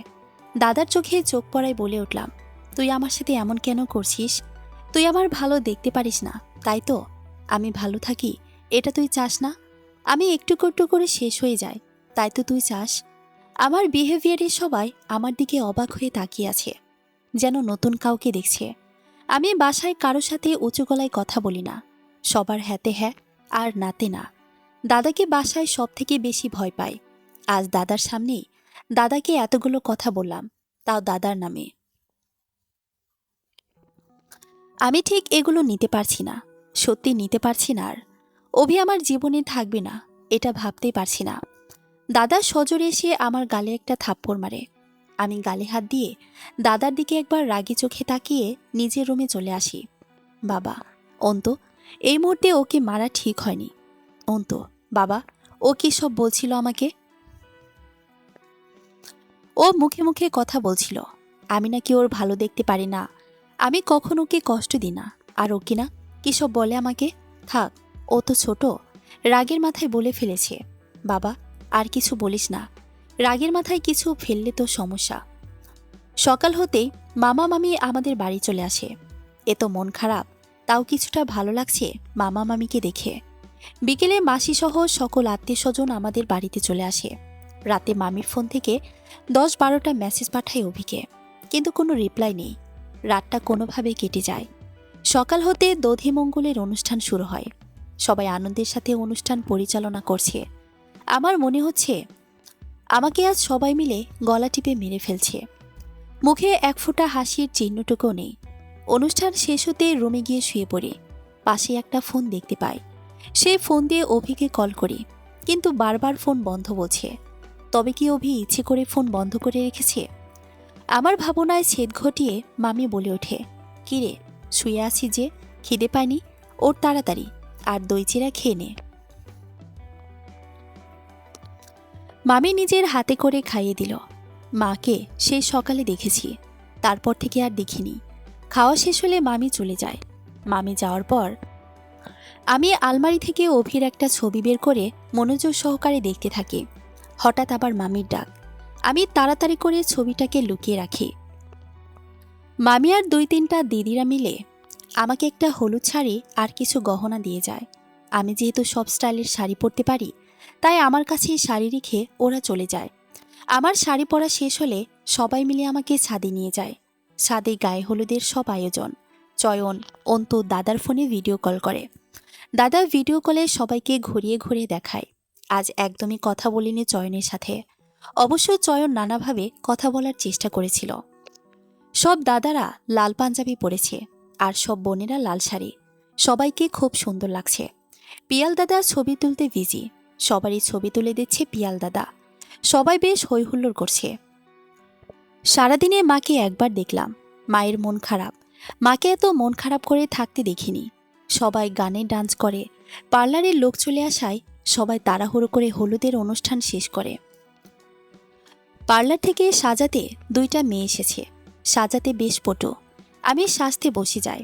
দাদার চোখে চোখ পড়ায় বলে উঠলাম, তুই আমার সাথে এমন কেন করছিস? তুই আমার ভালো দেখতে পারিস না, তাই তো? আমি ভালো থাকি এটা তুই চাস না? আমি একটু একটু করে শেষ হয়ে যায়, তাই তো তুই চাস? আমার বিহেভিয়ারে সবাই আমার দিকে অবাক হয়ে তাকিয়ে আছে, যেন নতুন কাউকে দেখছে। আমি বাসায় কারো সাথে উঁচু গলায় কথা বলি না, সবার হ্যাতে হ্যাঁ আর নাতে না। দাদাকে বাসায় সব থেকে বেশি ভয় পাই। আজ দাদার সামনেই দাদাকে এতগুলো কথা বললাম, তাও দাদার নামে। আমি ঠিক এগুলো নিতে পারছি না, সত্যি নিতে পারছি না। আর অভি আমার জীবনে থাকবে না এটা ভাবতেই পারছি না। দাদা সজোরে এসে আমার গালে একটা থাপ্পড় মারে। আমি গালে হাত দিয়ে দাদার দিকে একবার রাগী চোখে তাকিয়ে নিজের রুমে চলে আসি। বাবা, অন্তু, এই মুহূর্তে ওকে মারা ঠিক হয়নি। অন্তু, বাবা, ও কি সব বলছিল আমাকে? ও মুখে মুখে কথা বলছিল আমি নাকি ওর ভালো দেখতে পারি না, আমি কখনো ওকে কষ্ট দিই না। আর ও কিনা কি সব বলে আমাকে। থাক, ও তো ছোট, রাগের মাথায় বলে ফেলেছে। বাবা, আর কিছু বলিস না, রাগের মাথায় কিছু ফেললে তো সমস্যা। সকাল হতেই মামা মামি আমাদের বাড়ি চলে আসে। এ তো মন খারাপ, তাও কিছুটা ভালো লাগছে মামা মামিকে দেখে। বিকেলে মাসিসহ সকল আত্মীয় স্বজন আমাদের বাড়িতে চলে আসে। রাতে মামির ফোন থেকে 10-12টা মেসেজ পাঠায় অভিকে, কিন্তু কোনো রিপ্লাই নেই। রাতটা কোনোভাবে কেটে যায়। সকাল হতে দধিমঙ্গলের অনুষ্ঠান শুরু হয়। সবাই আনন্দের সাথে অনুষ্ঠান পরিচালনা করছে। আমার মনে হচ্ছে আমাকে আজ সবাই মিলে গলা টিপে মেরে ফেলছে। মুখে এক ফোঁটা হাসির চিহ্নটুকুও নেই। অনুষ্ঠান শেষ হতে রুমে গিয়ে শুয়ে পড়ি। পাশে একটা ফোন দেখতে পাই। সেই ফোন দিয়ে অভিকে কল করি, কিন্তু বারবার ফোন বন্ধ বলছে। তবে কি অভি ইচ্ছে করে ফোন বন্ধ করে রেখেছে? আমার ভাবনায় ছেদ ঘটিয়ে মামি বলে ওঠে, কিরে, শুয়ে আছি যে, খিদে পায়নি? ওর তাড়াতাড়ি আর দই চিড়া খেয়ে নে। মামি নিজের হাতে করে খাইয়ে দিল। মাকে সেই সকালে দেখেছি, তারপর থেকে আর দেখিনি। খাওয়া শেষ হলে মামি চলে যায়। মামি যাওয়ার পর আমি আলমারি থেকে অভির একটা ছবি বের করে মনোযোগ সহকারে দেখতে থাকি। হঠাৎ আবার মামির ডাক। আমি তাড়াতাড়ি করে ছবিটাকে লুকিয়ে রাখি। মামি আর 2-3টা দিদিরা মিলে আমাকে একটা হলুদ শাড়ি আর কিছু গহনা দিয়ে যায়। আমি যেহেতু সব স্টাইলের শাড়ি পরতে পারি, তাই আমার কাছে শাড়ি রেখে ওরা চলে যায়। আমার শাড়ি পরা শেষ হলে সবাই মিলে আমাকে ছাদে নিয়ে যায়। ছাদে গায়ে হলুদের সব আয়োজন। চয়ন, অন্তু দাদার ফোনে ভিডিও কল করে। দাদা ভিডিও কলে সবাইকে ঘুরিয়ে ঘুরিয়ে দেখায়। আজ একদমই কথা বলিনি চয়নের সাথে। অবশ্য চয়ন নানাভাবে কথা বলার চেষ্টা করেছিল। সব দাদারা লাল পাঞ্জাবি পরেছে, আর সব বোনেরা লাল শাড়ি। সবাইকে খুব সুন্দর লাগছে। পিয়াল দাদা ছবি তুলতে বিজি। সবারই ছবি তুলে দিচ্ছে পিয়াল দাদা। সবাই বেশ হইহুল্লোড় করছে। সারাদিনে মাকে একবার দেখলাম। মায়ের মন খারাপ। মাকে এত মন খারাপ করে থাকতে দেখিনি। সবাই গানে ডান্স করে। পার্লারের লোক চলে আসায় সবাই তাড়াহুড়ো করে হলুদের অনুষ্ঠান শেষ করে। পার্লার থেকে সাজাতে 2টা মেয়ে এসেছে। সাজাতে বেশ পটু। আমি সাজতে বসে যাই।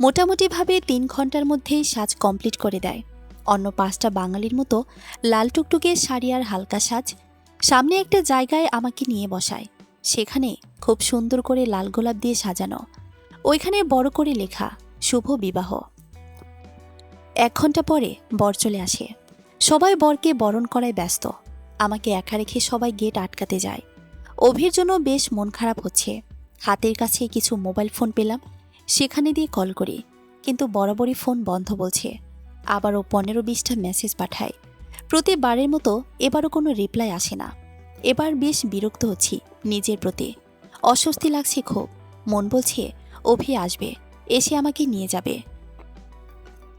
মোটামুটিভাবে 3 ঘন্টার মধ্যেই সাজ কমপ্লিট করে দেয়। অন্য 5টা বাঙালির মতো লাল টুকটুকে শাড়ি আর হালকা সাজ। সামনে একটা জায়গায় আমাকে নিয়ে বসায়। সেখানে খুব সুন্দর করে লাল গোলাপ দিয়ে সাজানো। ওইখানে বড় করে লেখা শুভ বিবাহ। 1 ঘন্টা পরে বর চলে আসে। সবাই বরকে বরণ করায় ব্যস্ত। আমাকে একা রেখে সবাই গেট আটকাতে যায়। অভির জন্য বেশ মন খারাপ হচ্ছে। হাতের কাছে কিছু মোবাইল ফোন পেলাম, সেখানে দিয়ে কল করি, কিন্তু বরাবরই ফোন বন্ধ বলছে। আবারও 15-20টা মেসেজ পাঠায়। প্রতিবারের মতো এবারও কোনো রিপ্লাই আসে না। এবার বেশ বিরক্ত হচ্ছি নিজের প্রতি। অস্বস্তি লাগছে খুব। মন বলছে অভি আসবে, এসে আমাকে নিয়ে যাবে।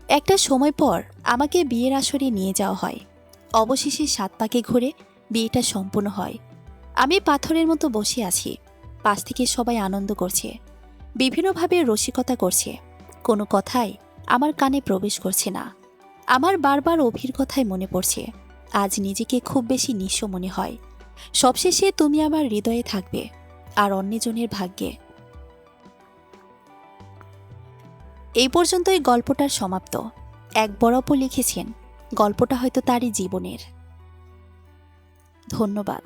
একটা সময় পর আমাকে বিয়ের আসরে নিয়ে যাওয়া হয়। অবশেষে 7 পাকে ঘুরে বিয়েটা সম্পূর্ণ হয়। আমি পাথরের মতো বসে আছি। পাশ থেকে সবাই আনন্দ করছে, বিভিন্নভাবে রসিকতা করছে। কোনো কথাই আমার কানে প্রবেশ করছে না। আমার বারবার অভির কথাই মনে পড়ছে। আজ নিজেকে খুব বেশি নিঃস্ব মনে হয়। সবশেষে তুমি আমার হৃদয়ে থাকবে, আর অন্যজনের ভাগ্যে। এই পর্যন্তই গল্পটার সমাপ্ত। এক বড় আপু লিখেছেন, গল্পটা হয়তো তারই জীবনের। ধন্যবাদ।